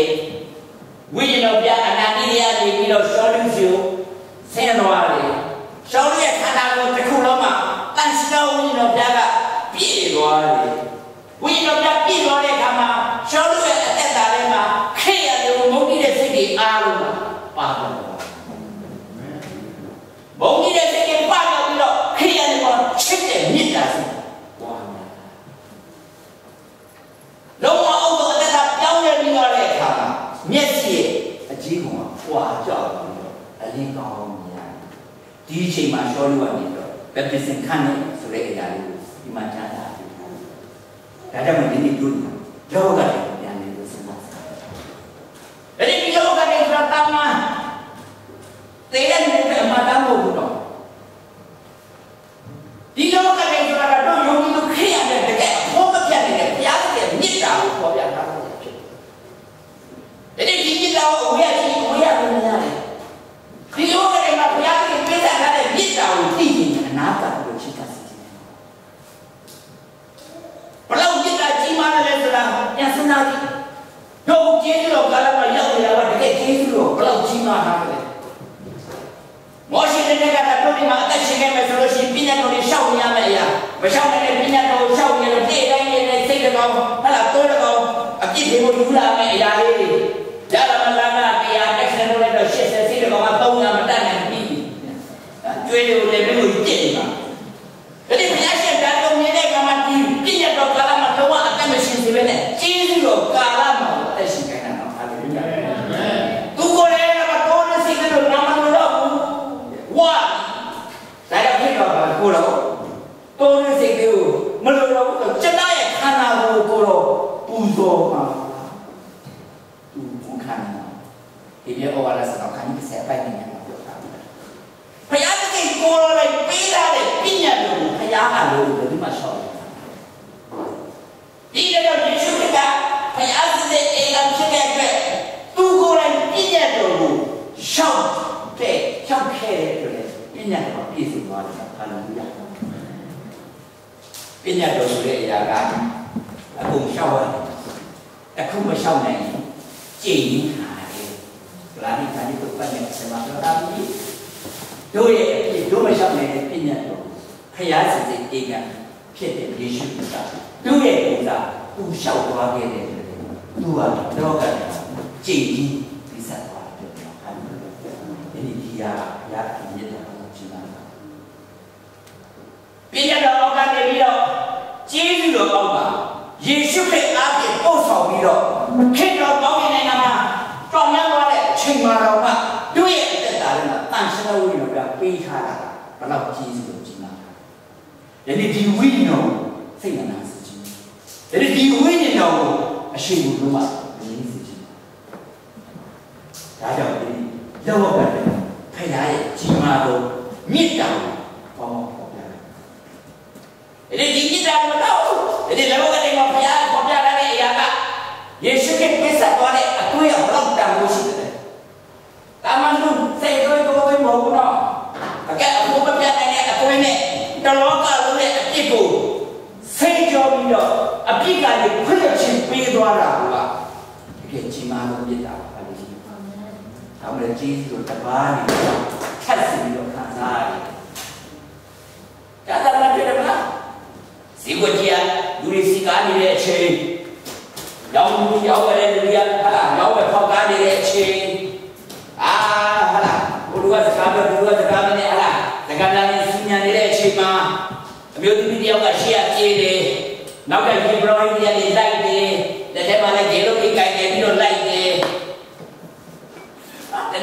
Speaker 1: ဝိညာဉ်တော်ပြအနာနိယနေပြီးတော့ရှောလူစီကိုဆင်းသွားတယ်ရှောလူရဲ့ခန္ဓာကိုယ်တစ်ခုလုံးမှာတန်ရှင်းဝိညာဉ်တော်ပြကပြည့်သွားတယ်ဝိညာဉ်တော်ပြပြည့်သွားတဲ့အခါမှာရှောလူရဲ့အသက်တာထဲမှာခေရတဲ့မုန်းတဲ့စိတ်တွေအားလုံးပါတော့မုန်းတဲ့စိတ်တွေပါတော့ပြီးတော့ခေရတဲ့မှာချစ်တဲ့မြတ်တာစိတ်ဝါနာလုံးဝအောင်တော့အသက်တာပြောင်းလဲပြီးတော့တဲ့အခါမှာမျက်စိရဲ့အကြီးကောင်ကပွာကြောက်ပြီးတော့အလင်းကောင်းများဒီအချိန်မှာရှောလူကနေတော့ဘက်ပစ္စင်ခန့်နေဆိုတဲ့အရာလေးကိုဒီမှာကြားတာဒါကြောင့်ဒီနေ့တို့လောကတွေပြန်နေလို့စဉ်းစားအဲ့ဒီလောကတွေဆိုတာတမန်တေးတဲ့နေအမှန်တမ်းမဟုတ်ဘူးတော့ဒီလောကတွေဆိုတာတော့ယုံကြည်လို့ခေရတဲ့တကယ်အဖို့မပြတ်နေတဲ့ဘုရားရဲ့မြစ်တာကိုပေါ်ပြထားတာဖြစ်တယ်ဒီမြစ်တာကိုဝေရချင်းဝေရလို့ရတယ်ဒီလောကတွေမှာဘုရားရဲ့ပေးထားတဲ့မြစ်တာကိုသိရင်အနာဂတ်ကိုချစ်တာစီဘလောက်မြစ်တာကြီးမားတယ်ဆိုတာပြန်စဉ်းစားကြည့်တို့ကျေးဇူးတော်ကာလမှာရောက်နေတာကတကယ်ကျေးဇူးတော်ဘလောက်ကြီးမားတာလဲမောရှိတဲ့ကတော့ဒီမှာအသက်ရှင်ခဲ့မယ်ဆိုလို့ရှိရင်ပညာတော်တွေရှောက်နေရမယ်အရာမရှောက်နိုင်တဲ့ပညာတော်ကိုရှောက်နေလို့တိတ်တိုင်းနေတဲ့စိတ်တော်ဟလာတိုးတော်အပြစ်တွေကိုယူလာမယ်အရာလေးတွေရလာမလာနာတရားတက်ဆန်လို့လည်းရှစ်ဆယ်စိတ်တော်က300မတတ်နိုင်ပြီကျွေးလို့လည်းဘယ်လိုကြည့်နေတာဒီဘုရားရှင်တရားတော်မြင်တဲ့ကမှဒီပညာတော်ကာလမှာတော့အသက်မရှင်စေပဲနဲ့ကျေးဇူးတော်ကာလမှာအသက်ရှင်ခိုင်းတာတော့ဟာလေလုယာသူကိုယ်လည်းကတော့စိတ်တော်နာမလို့တော့ဝါဒါရဖြစ်တော့ကိုတော့တိုးတဲ့စိတ်ကိုမလို့တော့ကျန်တဲ့ခန္ဓာကိုကိုတော့ပူဇော်မှာသူဘုခန္ဓာဒီပြောဝါဒစတော့ခန္ဓာဆက်ပိုက်နေတယ်ပြောတာဘုရားတကယ်ကိုယ်တော်လိုက်ပေးလာတဲ့ပညာတော်ကိုဘုရားကလို့ဒီမှာရှောက် ညာတော်ဆိုတဲ့အရာကအကုန်ရှောက်ရတယ်အခုမရှောက်နိုင်ကြည်ရင်းခါတယ်ဗလာနိခါနိတုပတ်နဲ့ဆက်မှာတော့ဒီတို့ရဲ့တို့မရှောက်နိုင်တဲ့ပညာတော်ဖျားစစ်စစ်အေးကဖြစ်တဲ့ယေရှုခရစ်တို့ရဲ့ဥစ္စာသူရှောက်သွားခဲ့တယ်သူကတော့ကြည်ရင်းဒီဆက်သွားတယ်အဲ့ဒီရာရာဒီမြတ်တော်ကြီးမှာပညာတော်အောက်ကနေပြီးတော့ကျေးဇူးတော်အောက်မှာယေရှုခရစ်အားဖြင့်ပို့ဆောင်ပြီးတော့ခေတ္တတော်ကောင်းကင်နိုင်ငံမှာတော်များသွားတဲ့အချိန်မှာတော့မှတို့ရဲ့အသက်တာထဲမှာတန်ရှင်းသောဝိညာဉ်တော်ကပေးထားတာဘယ်လောက်ကျေးဇူးတော်ကြီးမှာယနေ့ဒီဝိညာဉ်တော်စိတ်နာစေခြင်းယနေ့ဒီဝိညာဉ်တော်ကိုအရှိန်ကိုလုံးဝမရင်းစေခြင်းဒါကြောင့်ဒီလောကဘက်ဖခင်ရဲ့ကြီးမားသောမြတ်တာကိုပေါင်းဖော်ပြတယ်။ဒီမြတ်တာကိုတော့ဒီလောကထဲမှာဖခင်ဖော်ပြလာတဲ့အရာကယေရှုခရစ်ပြသသွားတဲ့အတွေ့အကြုံတန်ဖိုးရှိတယ်။တာမန်လူစိတ်တွေးကိုမဟုတ်ဘူးနော်။အကဲအဖို့မပြနိုင်တဲ့အတွေ့နဲ့တလောကလုံးရဲ့အပြစ်ကိုစိတ်ကြောပြီးတော့အပြစ်ကနေခွင့်ရခြင်းပေးသွားတာကတကယ်ကြီးမားသောမြတ်တာပါလို့ရှိတယ်။ဒါမှလည်းကြီးစွာတပါးနေထပ်စီပြီးတော့ခံစားရတယ်။ဒါသာမဖြစ်တယ်မလား။စီဝကြီးလူတွေစီကားနေတဲ့အချိန်ရောက်လူရောက်တဲ့လူတွေကဟာရောက်ပဲဖောက်ကားနေတဲ့အချိန်ဟာလားဘုရားစကားပြောဘုရားစကားမနဲ့ဟာလားစကားလာနေစီညာနေတဲ့အချိန်မှာအမျိုးသမီးတယောက်ကရှေ့ကပြေးတယ်နောက်ကဂျေဘရိုဟိမတွေလိုက်တယ်လက်ထဲမှာလည်းဂျေလိုကြီးကိုင်နေပြီးတော့လိုက်တယ်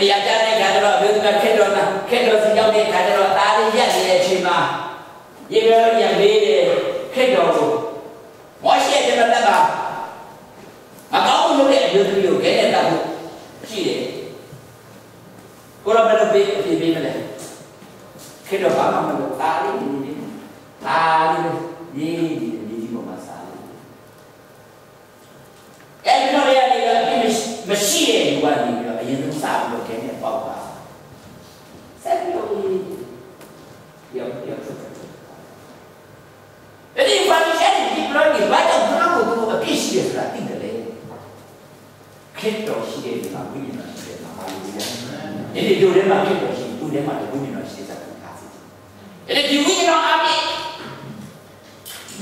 Speaker 1: တရားကြားတဲ့ခါကျတော့ဘုရားခက်တော့စီရောက်တဲ့ခါကျတော့ဒါလေးရက်နေတဲ့အချိန်မှာရေပြောရလေးတယ်ခက်တော့ကိုမောရှိတဲ့ဘက်ကမကောင်းလို့တဲ့အမျိုးသမီးကိုခဲတဲ့တောက်ရှိတယ်ကိုရောဘယ်လိုပြေးမလဲခက်တော့ဘာမှမလုပ်ဒါလေးနေနေဒါလေးရေးပေါ်မှာစားတယ်အဲ့ဒီတော့ရနေတော့မရှိတဲ့လူကနေပြီးတော့အရင်ဆုံးစားပြီးတော့ခဲနဲ့ပေါက်ပါဆက်ပြီးတော့ရောက်အဲ့ဒီဘာလို့အဲ့ဒီဘလော့ကြီးဘာကြောင့်ဘလော့ကိုအပြစ်ရှိရဆိုတာသိတယ်လေခက်တော့ရှိတယ်မှာဝိညာဉ်တော်ရှိတယ်မှာဟာလေလုယာအဲ့ဒီတို့ထဲမှာခက်တော့ရှိတို့ထဲမှာဝိညာဉ်တော်ရှိတဲ့သဘောထားစီအဲ့ဒီဝိညာဉ်တော်အပြစ်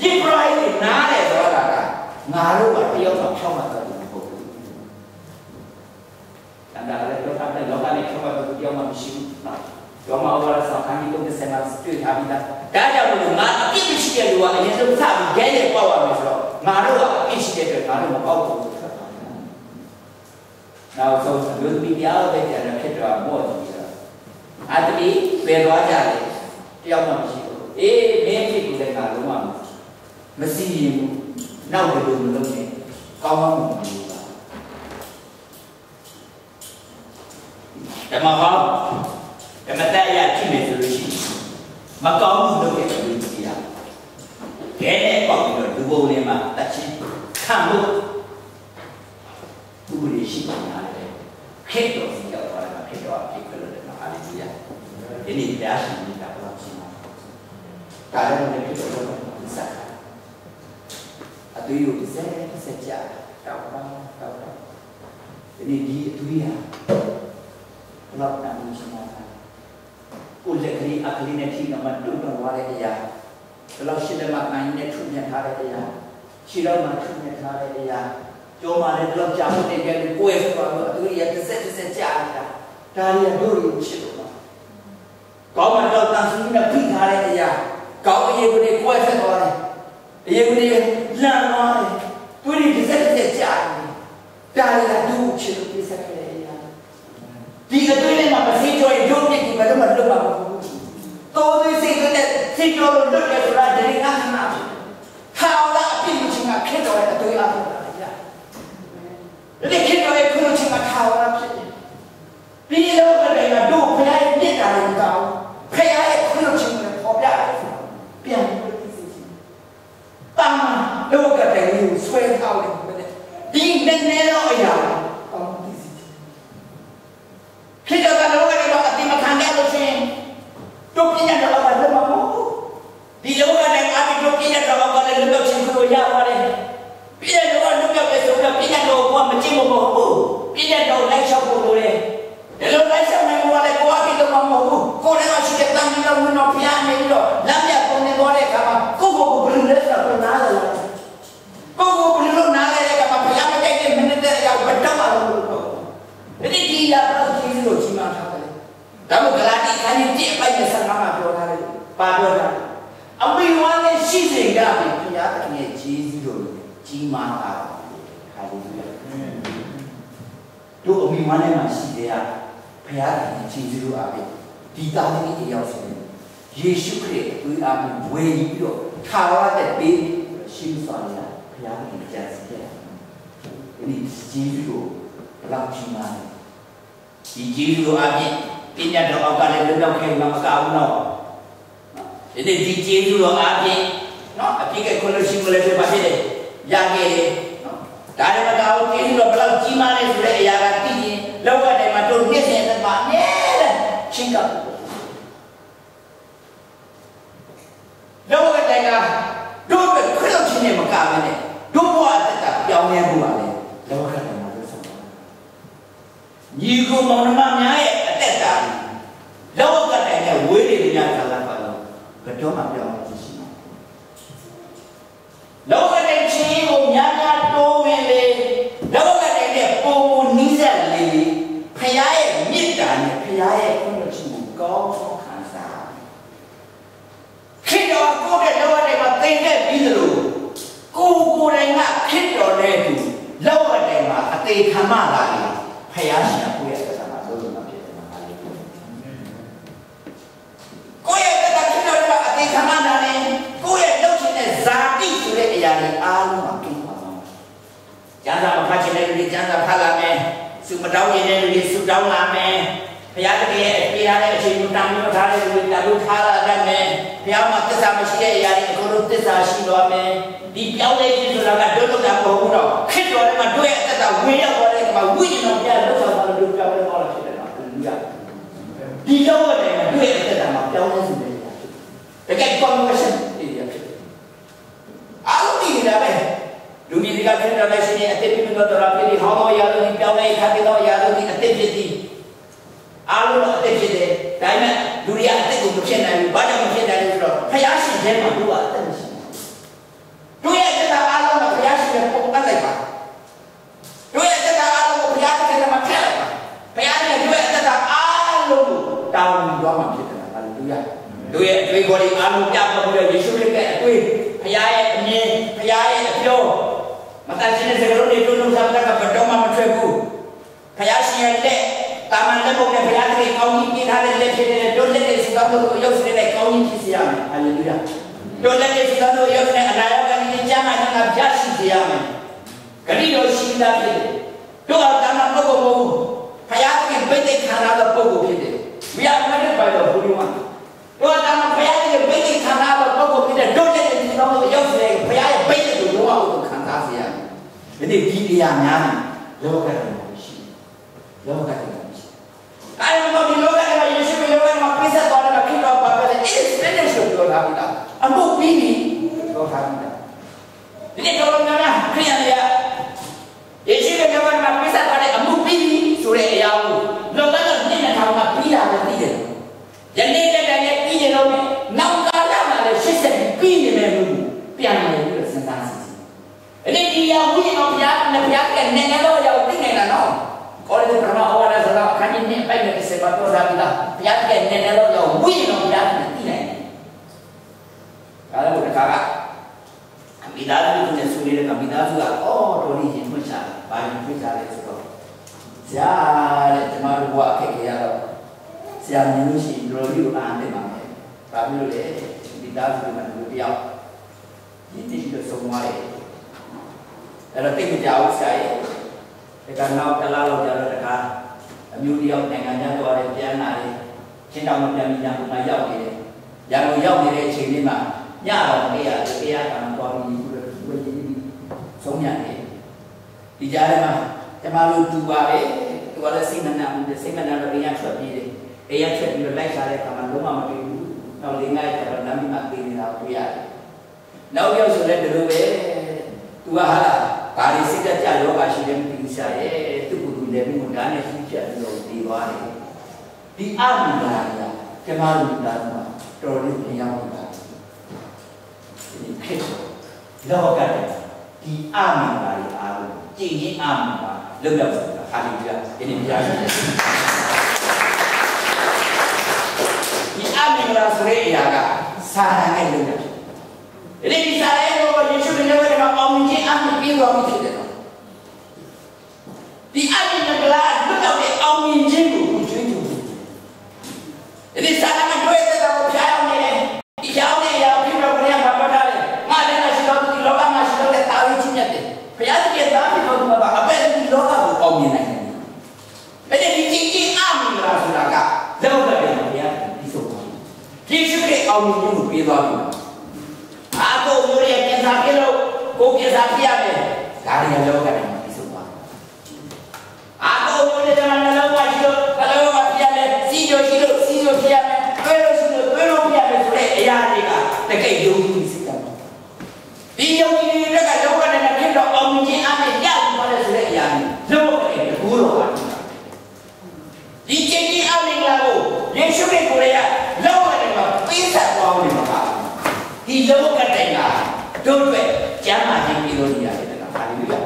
Speaker 1: ဒီဘရိုင်းနားတယ်တော့တာကငါတို့ကတယောက်တော့ဖြောင်းမှတော့မဟုတ်ဘူးတန်တာလည်းတော့တဲ့လောကနဲ့ဖြောင်းမှတော့တယောက်မှမရှိဘူးကျောင်းမှာဟောရဆောင်ခန်းကြီးတော့ဆက်မှာတွေ့ထားပြီးသားဒါကြောင့်မလို့ငါအပြစ်မရှိတဲ့လူကအရင်ဆုံးစပြီးခဲနဲ့ပေါက်ရမယ်ဆိုတော့ငါတို့ကအပြစ်ရှိတဲ့အတွက်ငါတို့မပေါက်ဘူးနောက်ဆုံးလူတွေပြောတဲ့ကြတဲ့ဖြစ်တော့ပေါ့ကြည့်တော့အတ္တိပေသွားကြတယ်တယောက်မှမရှိဘူးအေးမင်းဖြစ်ကိုလည်းငါလုံးဝမစီရင်ဘူးနောက်ဘယ်လိုမလုပ်နဲ့ကောင်းကောင်းမလုပ်ဘူးဓမ္မဟောဓမ္မတရားကြည့်မယ်ဆိုလို့ရှိရင်မကောင်းဘူးလုပ်တဲ့လူကြီးတာခဲနဲ့ပေါက်ပြီးတော့လူပုံထဲမှာတတ်ချင်းခံလို့သူတွေရှိနေတာလေခေတ္တစီရောက်သွားတယ်ခေတ္တအဖြစ်ကလို့တယ်ဟာလေလုယာဒီနေ့တရားရှင်ကြီးကဘယ်လိုရှိမှာဒါလည်းလည်းခေတ္တတော့ဆက်အတူတူဆက်ကြတော့ဒီနေ့ဒီအတူရဘလောက်တန်ဖိုးရှိမှာကိုလက်ကလေးအခလေးနဲ့ထိကမှတွန်းသွားတဲ့အရာဘလောက်ရှိတယ်မှနိုင်နဲ့ထုမြတ်ထားတဲ့အရာခြေတော်မှာထုမြတ်ထားတဲ့အရာကျောင်းမှာလည်းဘလောက်ကြာဖို့တင်ကြပြီးကိုယ်ဆိုတော့အတူရတစ်ဆက်ကြာနေတာဒါရီတို့ကိုချစ်လို့ပါကောင်းမှတော့တန်ဆင်းနဲ့ဖိထားတဲ့အရာကောင်းအရေးကိုကိုယ်ဆက်သွားတယ်အရေးကိုလန့်သွားတယ်သူတွေတစ်ဆက်ကြာနေဒါရီတို့ချစ်လို့ပြဆက်ခဲ့ဒီအတွေ့အကြုံမှာမသိကြရင်တို့ပြစ်ပြီးဘယ်တော့မှလွတ်မှာမဟုတ်ဘူး။တိုးသေးစိတ်နဲ့သိကြလို့လွတ်ရဆိုတာဒီကနာနာခါလာအပြစ်ချင်းကခက်တော့တဲ့အတွေ့အကြုံပါလား။ဒီခက်တော့ရဲ့ခုလိုချင်းကခါလာဖြစ်တယ်။ဒီလောကထဲမှာတို့ဖခင်ရဲ့ပြစ်တာတွေတောင်းဖခင်ရဲ့ခုလိုချင်းကိုပေါ်ပြတယ်။ပြန်ပြီးသိစေချင်။တာမန်လောကထဲကိုဆွဲထားတယ်ဒီနည်းနည်းတော့အရာဖြစ်တော့လောကကြီးတော့အတိမခံတဲ့လို့ရှိရင်တို့ပြည့်ရတော့ဘာလို့မဟုတ်ဒီလောကနဲ့အတိတို့ပြည့်ရတော့ဘာလဲ biết nhận đồ qua mà chỉ một biết nhận đồ lấy sau một đồ này để lúc lấy sau này qua đây qua cái đồ mà một cô này mà chỉ cần tăng nhiều nó phía này rồi làm gì con này qua đây cả mà cô bưng lên là con ná rồi cô bưng lúc ná đây cả mà phía này cái mình đây là vật trong mà thế thì gì là bao nhiêu đồ chỉ mà sao đấy đó một cái là đi cái những chuyện bây giờ sang năm mà đồ này ba đồ này ông bây giờ cái gì gì cả thì phía cái này chỉ rồi chỉ mà àတို့အမိမနဲ့မှရှိတဲ့ဘုရားရှင်ခြေစည်းအားဖြင့်ဒီသားသမီးတယောက်ဆိုရင်ယေရှုခရစ်သူအားဖြင့်ဝေပြီးတော့ထာဝရတဲ့ပေးရှိစွာနေတာဘုရားရှင်ကြံစည်ခဲ့တယ်ဒီခြေစည်းကိုဘလောက်ကြီးမားလဲဒီခြေစည်းအားဖြင့်ပညာတော်အောက်ကလည်းလွတ်မြောက်ခဲ့မှာမကဘူးနော်ဒီခြေစည်းအားဖြင့်နော်အပြည့်ကခွင့်လို့ရှိမလဲပြပါဖြစ်တယ်ရခဲ့တယ်ဒါလည်းမကောင်းဘူးဒီလိုဘလောက်ကြီးမားလဲဆိုတဲ့အရာကသိရင်လောကထဲမှာတို့နှစ်စဉ်သက်မှာအမြဲတမ်းချင်းကပ်လောကထဲကတို့ပဲခလုတ်ချင်းနဲ့မကဘဲနဲ့တို့ဘဝအသက်တာပြောင်းလဲမှုပါလေလောကထဲမှာတို့ဆုံးပါညီကိုမောင်နှမများရဲ့အသက်တာလောကထဲနဲ့ဝေးနေတဲ့ညကာလပတ်လုံးဘယ်တော့မှပြောင်းလဲခြင်းရှိမှာလောကထဲချင်းကိုများများတိုးဝင်လေလောကထဲနဲ့ပုံပုံနီးစပ်လေဖရာရဲ့မေတ္တာနဲ့ဖရာရဲ့ခွင့်လွှတ်ခြင်းကိုကောင်းကောင်းခံစားခေတ္တကိုတဲ့လောကထဲမှာသင်တဲ့ပြီးသလိုကိုယ်တိုင်ကခေတ္တတော်နဲ့တူလောကထဲမှာအသေးခံမလာရင်ဖရာရှင်ကိုရဲ့သက်တာမှာလုံးလုံးဖြစ်တယ်မှာလေကိုယ့်ရဲ့သက်တာခေတ္တတော်ကအသေးခံမလာရင်ကိုယ့်ရဲ့လှုပ်ရှင်တဲ့ဇာတိဆိုတဲ့အရာတွေအားလုံးမှာကိန်းပါတော့ကျမ်းစာမဖတ်ချင်တဲ့လူတွေကျမ်းစာဖတ်လာမယ်စုမတောင်းနေတဲ့လူတွေစုတောင်းလာမယ်ဘုရားတကယ်ပြေးရတဲ့အချိန်ကိုတန်ဖိုးထားတဲ့လူတွေတန်ဖိုးထားလာတတ်မယ်ဘုရားမှာသစ္စာမရှိတဲ့အရာတွေအကုန်လုံးသစ္စာရှိသွားမယ်ဒီပြောင်းလဲခြင်းဆိုတာကတို့လို့တာမဟုတ်ဘူးတော့ခစ်တော်ထဲမှာတို့ရဲ့အသက်တာဝင်ရောက်သွားတဲ့အခါဝိညာဉ်တော်ပြတ်လို့ဆိုတာတို့ပြောင်းလဲသွားတာဖြစ်တယ်နော်ဟာလေလုယာဒီလောကထဲမှာတို့ရဲ့အသက်တာမှာပြောင်းလဲခြင်းတကယ် conversion ဖြစ်တယ်အားလုံးဒီလိုပဲလူကြီးတွေကဖြစ်တော်လဲရှိနေအသက်ပြည့်တော်တော်ဖြစ်ပြီးဟောင်းတော်ရာလို့ပြောင်းလဲခတ်ပြီးတော့ရာလို့ဒီအသက်ဖြစ်သည်အားလုံးအသက်ဖြစ်တယ်ဒါပေမဲ့လူတွေကအသက်ကိုမဖြစ်နိုင်ဘူးဘာကြောင့်မဖြစ်နိုင်လဲဆိုတော့ဖယားရှင်ထဲမှာတို့ကအသက်မရှိဘူးတို့ရဲ့အသက်တာအားလုံးကဖယားရှင်ရဲ့ပုံပတ်လိုက်ပါတို့ရဲ့အသက်တာအားလုံးကိုဖယားရှင်ထဲမှာထည့်လိုက်ပါဖယားရှင်တို့ရဲ့အသက်တာအားလုံးကိုတောင်းယူသွားမှာဖြစ်တယ်ဟာလေလုယာတို့ရဲ့အတွေ့အကြုံတွေအားလုံးပြတ်ဖို့ယေရှုခရစ်ရဲ့အတွေ့ဖယားရဲ့အမြင်ဖယားရဲ့အပြောမတန်ရှင်းတဲ့စကားလုံးတွေတို့လုံးစားတာကဘယ်တော့မှမထွက်ဘူးဖယားရှင်ရဲ့လက်တာမန်လက်ပုံနဲ့ဘုရားသခင်ကောင်းကြီးပြထားတဲ့လက်ဖြစ်တဲ့တို့လက်တွေစကားလို့ရုပ်စတဲ့ကောင်းကြီးဖြစ်စေရမယ်ဟာလေလုယာတို့လက်တွေစကားလို့ရုပ်နဲ့အနာရောဂါကြီးကျမ်းမာခြင်းကပြတ်ရှိစေရမယ်ဂရိတော်ရှိတာဖြစ်တယ်တို့အတာမန်ပုဂ္ဂိုလ်မဟုတ်ဘူးဘုရားသခင်ဗိတ်သိက်ခံရတဲ့ပုဂ္ဂိုလ်ဖြစ်တယ် We are made by the Holy One တို့အတာမန်ဘုရားသခင်ဗိတ်သိက်ခံရတဲ့ပုဂ္ဂိုလ်ဖြစ်တဲ့တို့လက်တွေစကားလို့ရုပ်နဲ့ဘုရားရဲ့ဗိတ်သိက်ကိုလုံးဝခံစားစေရမယ်ဒီဒီတရားများတယ်လောကထဲမှာရှိလောကထဲအဲ့တော့ဒီလောကထဲမှာယေရှုရဲ့လောကထဲမှာပြည့်စုံသွားတဲ့ခိတော်ပါပဲ It is finished လို့ပြောတာပြီလားအမှုပြီးပြီပြောထားပြီလားဒီနေ့တော်များများခရိယန်တွေကယေရှုရဲ့လောကထဲမှာပြည့်စုံသွားတဲ့အမှုပြီးပြီဆိုတဲ့အရာကိုလောကကနေ့နဲ့ထောင်ကပြီးတာပဲသိတယ်ယနေ့တည်းတည်းပြီးရင်တော့နောက်ကာလမှာလည်းရှစ်ဆက်ပြီးနေမယ်လို့ပြန်လာပြီးတော့စဉ်းစားစီအဲ့ဒီဒီရောက်ပြီးတော့ဘုရားနဲ့ဘုရားကနည်းနည်းတော့ရောက်သိနေတာနော်ကိုယ်လည်းပရမဟောရဆိုတာခဏနေပိုက်နေစေပါတော့ဒါပြီလားဘုရားကနည်းနည်းတော့ရောက်ဝိညာဉ်တော်ဘုရားနဲ့သိနိုင်တယ်ဒါလည်းဘုရားကအမိသားစုနဲ့ဆွေးနွေးတဲ့ကမိသားစုကအော်တော်ကြီးရင်ဖွင့်ချတယ်ဘာရင်ဖွင့်ချလဲဆိုတော့ဆရာတဲ့ကျွန်တော်တို့ဘဝအခက်ခဲရတော့ဆရာမြင်လို့ရှိရင်တော်ကြီးကိုအားနဲ့ပါမယ်ဘာဖြစ်လို့လဲမိသားစုကလည်းတယောက်ရင်းနှီးပြီးတော့ဆုံးသွားတယ်အဲ့တော့တိတ်မကြောက်ဆရာရဲ့ဒီကနောက်တလားလောက်ကြာတော့တခါအမျိုးတယောက်နိုင်ငံခြားသွားတယ်ပြန်လာတယ်ချင်းတောင်ပြန်ပြီးညာမှာရောက်နေတယ်ရန်ကုန်ရောက်နေတဲ့အချိန်လေးမှာညတော့မေးရတယ်တရားကံသွားပြီးဝေကြီးပြီးဆုံးရတယ်ဒီကြားထဲမှာကျမတို့တူပါတယ်သူကလည်းစိတ်မနာဘူးစိတ်မနာတော့အိမ်ကထွက်ပြေးတယ်အိမ်ကထွက်ပြီးတော့လိုက်စားတဲ့အခါမှာလုံးဝမတွေ့ဘူးနောက်၄-၅ရက်ကျတော့လမ်းမမှာပြေးနေတာတွေ့ရတယ်နောက်ရောက်ဆိုလည်းဒီလိုပဲသူကဟာလား ဘာတွေစိတ်ကြယောဂရှိတယ်မသိစားရဲ့သူ့ကိုယ်သူလည်းဘုံဒါနဲ့ရှိချက်လို့ပြီးသွားတယ်ဒီအမိလာရကျမတို့ဒါမှတော်လေးမရောက်ဘူးဒီခေတ်လောကတဲ့ဒီအမိလာရအားလုံးကြည်ရင်အမိလာလွတ်မြောက်ဆိုတာဟာလေလုယာဒီနေ့ပြရတယ်ဒီအမိလာဆိုတဲ့အရာကစာရနဲ့လွတ်မြောက်ဒီစာရဲကိုယေရှုခရစ်ရဲ့မှာအောင်မြင်ခြင်းအမှုပြီးသွားပြီဖြစ်တယ်နော်ဒီအမိနကလာလွတ်မြောက်တဲ့အောင်မြင်ခြင်းကိုကျွေးကြည့်ဒီစာရနဲ့တွေ့တဲ့တော့ဖျားအောင်နေတယ်ဒီကြောင့်နေရပြီးတော့ဘုရားမှာပတ်ထားတယ်ငါလည်းရှိတော့ဒီလောကမှာရှိတော့တဲ့တာဝန်ချင်းရတယ်ဘုရားတကယ်သားပြီးတော့မှာအပဲဒီလောကကိုအောင်မြင်နိုင်တယ်အဲ့ဒီကြီးအမိလာဆိုတာကလောက်တယ်ဘုရားဒီဆိုယေရှုခရစ်အောင်မြင်ခြင်းကိုပြီးသွားပြီအာကိုမျိုးရဲ့ပြန်စားပြလို့ကိုပြန်စားပြရမယ်ဒါရည်လောကနဲ့ပြီးဆုံးသွားအာကိုမျိုးရဲ့တမန်တော်ကရှိလို့ဘယ်လိုမှပြရမယ်စီကြိုရှိလို့စီကြိုပြရမယ်တွေးလို့ရှိလို့တွေးလို့ပြရမယ်ဆိုတဲ့အရာတွေကတကယ်ယုံကြည်စိတ်ကဒီယုံကြည်တဲ့ကလောကနဲ့ဖြစ်တော့အောင်မြင်ခြင်းအမေရသွားတယ်ဆိုတဲ့အရာတွေလောကနဲ့ဘူးတော့ပါဒီချိန်ကြီးအမေလာကိုယေရှုခရစ်ကိုရလောကနဲ့ပေးဆက်သွားတယ်မှာဒီလောကတိုင်ကတို့တွေကျမ်းမာခြင်းပြီးလို့ရတယ်နော်ဟာလေလုယာ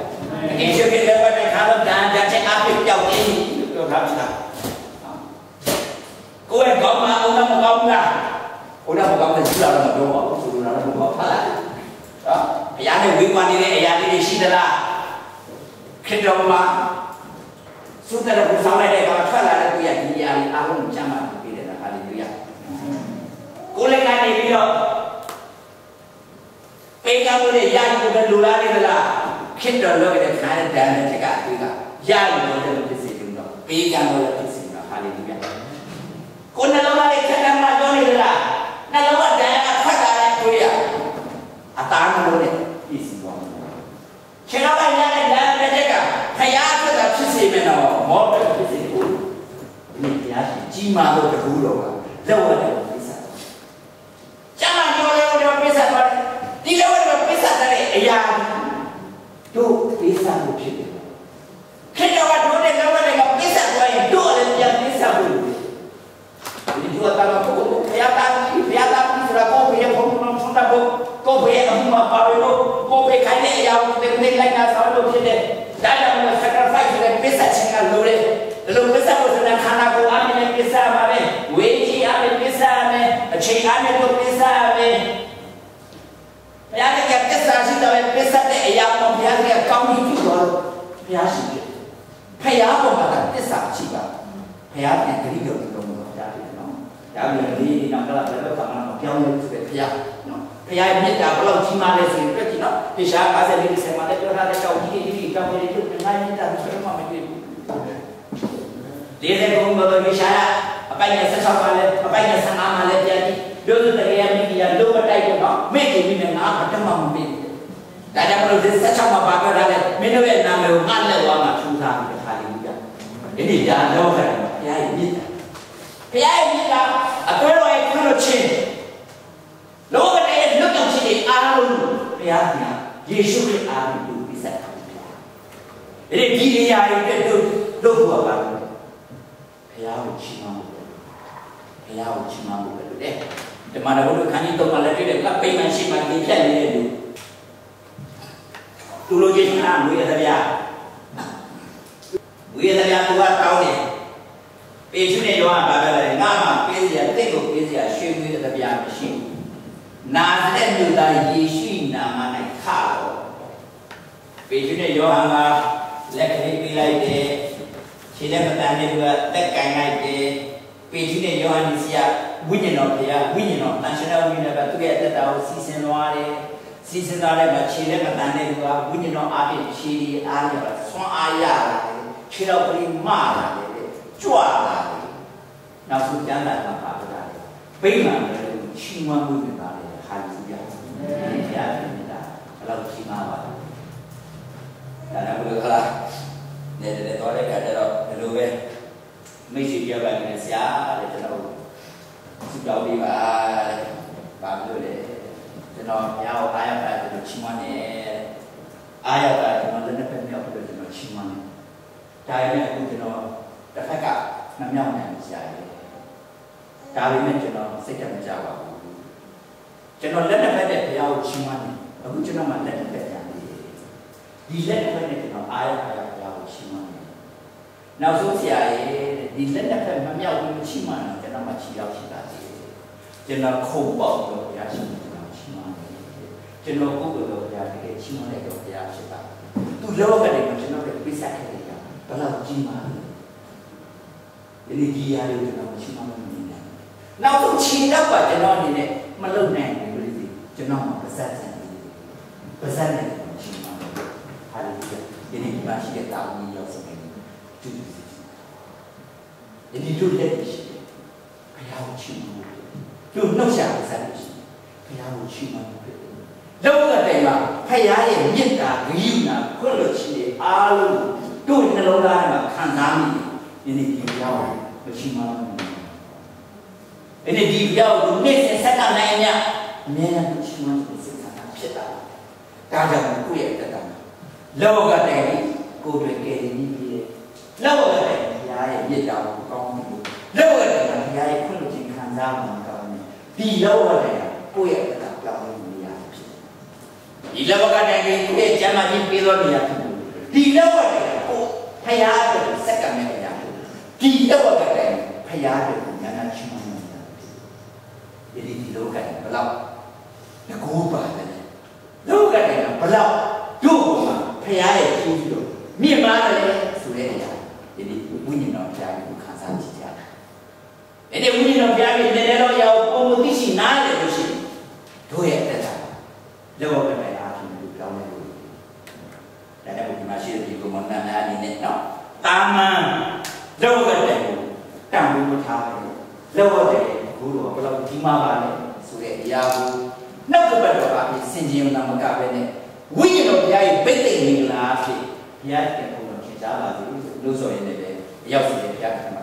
Speaker 1: ယေရှုခရစ်ရဲ့ဘက်ခါတော့ဒါချက်အဖြစ်ပြောက်နေလို့ပြောထားတာကိုယ်ကောင်းမအောင်မကောင်းဘူးလားဘုရားမကောင်းတဲ့သူလာတော့မပြောပါဘူးသူလာတော့မပြောပါလားနော်အရာနဲ့ဝေးကွာနေတဲ့အရာလေးတွေရှိသလားခေတ္တမှာသုတ္တရဘုရားလိုက်တဲ့အခါထွက်လာတဲ့သူရဲ့ဒီအရာလေးအားလုံးကျမ်းမာပြီးတယ်နော်ဟာလေလုယာကိုယ်လည်းကနေပြီးတော့ပေးကလို့ရရကိုလူလာနေသလားခေတ္တလောကတဲ့ခါတဲ့တန်တဲ့ကဒီကရရလို့လည်းဖြစ်စေတယ်တော့ပေးကလို့လည်းဖြစ်စေတာဟာလေလုယာကိုယ်နှလုံးသားရဲ့ခန္ဓာမှာကြောနေသလားနှလုံးသားတန်ကဖတ်တာလည်းတွေ့ရအသားမလို့လည်းပြည့်စုံသွားခြေတော်ကရတဲ့တန်တဲ့ကခရားအတွက်သာဖြစ်စေမယ်တော့မောတယ်ဖြစ်စေဘူးဒီတရားရှိကြီးမားလို့တကူတော်ကလောက်ရတယ်ပြစ္ဆာကျမ်းမာကြော်လို့ပြစ္ဆာပါဒီလောကမှာပိဿတဲ့အရာတို့ပိဿမှုဖြစ်တယ်ခေတ္တကတို့တဲ့လောကတွေကပိဿသွားရင်တို့လည်းပြန်ပိဿမှုဒီလိုတာကိုဘုရားတာဆိုတာကိုဘယ်ဘုံဘုံဆိုတာကိုဘယ်အမှုမှာပါလို့ကိုဘယ်ခိုင်းတဲ့အရာကိုတင်နေလိုက်တာဆိုလို့ဖြစ်တယ်ဒါကြောင့် sacrifice ဆိုတဲ့ပိဿခြင်းကလိုတယ်ဒီလိုပိဿမှုဆိုတာခန္ဓာကိုယ်အမြင်ပိဿပါပဲဝေကြီးအမြင်ပိဿမယ်အချိန်အမြင်တို့ပိဿမယ်ဘုရားကပစ္စရှိတော့ပစ္စတဲ့အရာပေါ်ဘုရားကကောင်းကြီးပြုတော်ဘုရားရှိတယ်ဘုရားပေါ်မှာပစ္စရှိတာဘုရားပြန်ဂရိတော်တော်ဘုရားတယ်နော်ဒါပြန်ဒီနောက်ကလာဘယ်တော့မှမပြောင်းလဲဆိုတဲ့ဘုရားနော်ဘုရားရဲ့မြတ်တာဘလောက်ကြီးမားလဲဆိုရင်ပြည့်ကြည့်နော်တေရှာ50လေးဆယ်မှာလည်းပြောထားတဲ့ကြောင့်ဒီကြောင့်ဒီလိုငါမြတ်တာဆိုတော့မှမတွေ့ဘူးဒီတဲ့ဘုံဘယ်လိုရှာအပိုင်နဲ့16ပါလဲအပိုင်နဲ့15ပါလဲပြန်ကြည့်တို့တကယ်မိကြီးကလုံးမတိုက်ဘူးနော်မိကြည့်ပြီးနဲ့ငါဘာတမမမေ့ဘူးဒါကြောင့်မလို့ဒီ16မှာပါပြောထားတယ်မင်းတို့ရဲ့နာမည်ကိုငါလက်ဝါးမှာထူထားပြီးဟာလေလုယာဒီနေ့ညာလောကမှာဘုရားရဲ့မြတ်ဘုရားရဲ့မြတ်ကအသွဲတော်ရဲ့ပြုလို့ချင်းလောကရဲ့လွတ်မြောက်ခြင်းတွေအားလုံးဘုရားကယေရှုခရစ်အားဖြင့်ပြုပြီးဆက်တာဘုရားဒီအရာတွေတို့လုပ်ဖို့ပါဘုရားကိုချီးမွမ်းဖို့ဘုရားကိုချီးမွမ်းဖို့လို့တဲ့ဓမ္မတော်တို့ခန်းကြီးတော့မှလည်းတွေ့တယ်ကပိမှန်ရှိမှတင်ဖြတ်နေတဲ့သူလိုချင်တာငွေရတဲ့ဗျာငွေရတဲ့ဗျာသူကတောင်းတယ်ပေရှုနဲ့ရောကဘာပဲလဲငါမှပေးစရာတိတ်ကိုပေးစရာရွှေငွေရတဲ့ဗျာမရှိဘူးနာတဲ့လူသားယေရှုနာမ၌ခါတော့ပေရှုနဲ့ရောဟန်ကလက်ကလေးပေးလိုက်တယ်ခြေလက်မတန်တဲ့သူကတက်ကင်လိုက်တယ်ပေရှုနဲ့ယောဟန်စီကဝိညာဉ်တော်ဘုရားဝိညာဉ်တော်တန်ရှင်တော်ဝိညာဉ်တော်သူ့ရဲ့အသက်တာကိုစီစဉ်သွားတယ်စီစဉ်သွားတဲ့မှာခြေလက်မတန်တဲ့သူကဝိညာဉ်တော်အားဖြင့်ခြေဒီအားရဆွမ်းအားရလာတယ်ခြေတော်ကလေးမလာတယ်ကြွလာတယ်နောက်ဆုံးကျမ်းစာမှာပါပြတာပိမှန်တယ်ချီးမွမ်းမှုဖြစ်ပါတယ်ဟာလေလုယာဘုရားမြတ်တာဘယ်လောက်ချီးမွမ်းပါလဲဒါတော့ဘုရားနေတဲ့တော်တဲ့ကတော့ဒီလိုပဲမိတ်ဆွေပြောပါနေဆရာတဲ့ကျွန်တော်သူကြောက်ပြီးပါဘာလို့လဲကျွန်တော်ဘုရားကိုအားရပါတယ်လို့ချီးမွမ်းနေအားရပါတယ်ကျွန်တော် ချင်းမန်းဒါပေမဲ့အခုကျွန်တော်တစ်ဖက်ကမမြောက်နိုင်ကြရတယ်ဒါပေမဲ့ကျွန်တော်စိတ်ကမကြပါဘူးကျွန်တော်လက်တစ်ဖက်နဲ့ဘုရားကိုချင်းမန်းတယ်အခုကျွန်တော်မှလက်တစ်ဖက်ပြန်ပြီးဒီလက်တစ်ဖက်နဲ့ကျွန်တော်အားရဘုရားကိုချင်းမန်းတယ်နောက်ဆုံးဆရာရဲ့ဒီလက်တစ်ဖက်မမြောက်ဘူးချင်းမန်းတော့ကျွန်တော်မှချီရောက်ရှိတာစီကျွန်တော်ခုံပေါက်တော့ဘုရားချင်းကျွန်တော်ချင်းမန်းတယ်ကျွန်တော်ကိုယ်ကိုယ်တော့ဘုရားတကယ်ချင်းမန်းလိုက်တော့ဘုရားဖြစ်တာသူလောကလေးမှာကျွန်တော်တို့ပြဿနာခဲ့ရဘယ်လောက်ကြီးမားလဲဒီကြီးရတယ်ကျွန်တော်ချင်းမန်းနေတယ်နောက်ဆုံးချီတော့ပါကျွန်တော်အနေနဲ့မလုံနိုင်ဘူးလေကျွန်တော်မှပါစက်စံပါစက်နဲ့ချင်းမန်းဟာလေဒီနေ့ဒီမှာရှိတဲ့တာဝန်ရောက်စမယ်တူတူဒီတို့လက်ရှိဘုရားကိုချီးမွမ်းတို့နှုတ်ရှာပါစက်ရှိဘုရားကိုချီးမွမ်းတယ်လောကတိုင်မှာဖခင်ရဲ့မေတ္တာဂရုဏာခွင့်လွှတ်ခြင်းအားလုံးတို့နှလုံးသားမှာခံစားမိဒီနေ့ဒီပြောင်းမချီးမွမ်းဘူးဒီနေ့ဒီပြောင်းကိုနေ့စဉ်ဆက်တာနိုင်မြအမြဲတမ်းချီးမွမ်းခြင်းစိတ်ဆန္ဒဖြစ်တာဒါကြောင့်ကိုယ့်ရဲ့တက်တာလောကတိုင်ကိုယ်တွေကယ်ပြီးပြီလောကတိုင်ဘုရားရဲ့မေတ္တာကိုကောင်းပြီးလောကတိုင်ဘုရားရဲ့ခွင့်လွှတ်ခြင်းခံစားမှုကောင်းတယ်ဒီလောကတိုင်ကိုယ့်ရဲ့တက်တာပြောင်းလို့မရဘူးဒီလောကတိုင်ကိုယ့်ရဲ့ကျမ်းမာခြင်းပေးလို့မရဘူးဒီလောကတိုင်ကိုဘုရားရဲ့စက္ကန့်နဲ့ရဒီလောကတိုင်ဘုရားရဲ့ဉာဏ်ရှိမှန်းတယ်ဒီလောကတိုင်ဘလောက်ငကိုးပါတယ်လောကတိုင်ဘလောက်တို့မှာဘုရားရဲ့ကြီးပြီးတော့မြင့်မားတယ်ဆိုတဲ့အရာဒီဝိညာဉ်တော်ဘုရားကိုခံစားကြည့်ကြတာအဲ့ဒီဝိညာဉ်တော်ဘုရားရဲ့လည်းတော့ရောက်ပုံမသိရှိနားတယ်လို့ရှိတို့ရဲ့တက်တာလောကတိုင်အားဖြင့်ဒီကောင်းတဲ့လူဒါနဲ့ဒီမှာရှိတဲ့ဒီကမန္တနာအနေနဲ့တော့တာမန်လောကတိုင်ကိုတန်ဖိုးမထားဘူးလောကတိုင်ကိုတော့ဘယ်လောက်ကြီးမားပါလဲဆိုတဲ့အရာကိုနောက်ကဘက်တော့အပြင်စင်ကြင်နာမကပဲနဲ့ဝိညာဉ်တော်ဘုရားရဲ့ပိတ်သိမ့်မင်္ဂလာအဖြစ်ဘုရားရဲ့ပုံတော်ထင်ရှားပါစေလို့ဆိုရင်လည်းရောက်စီတဲ့ဘုရားက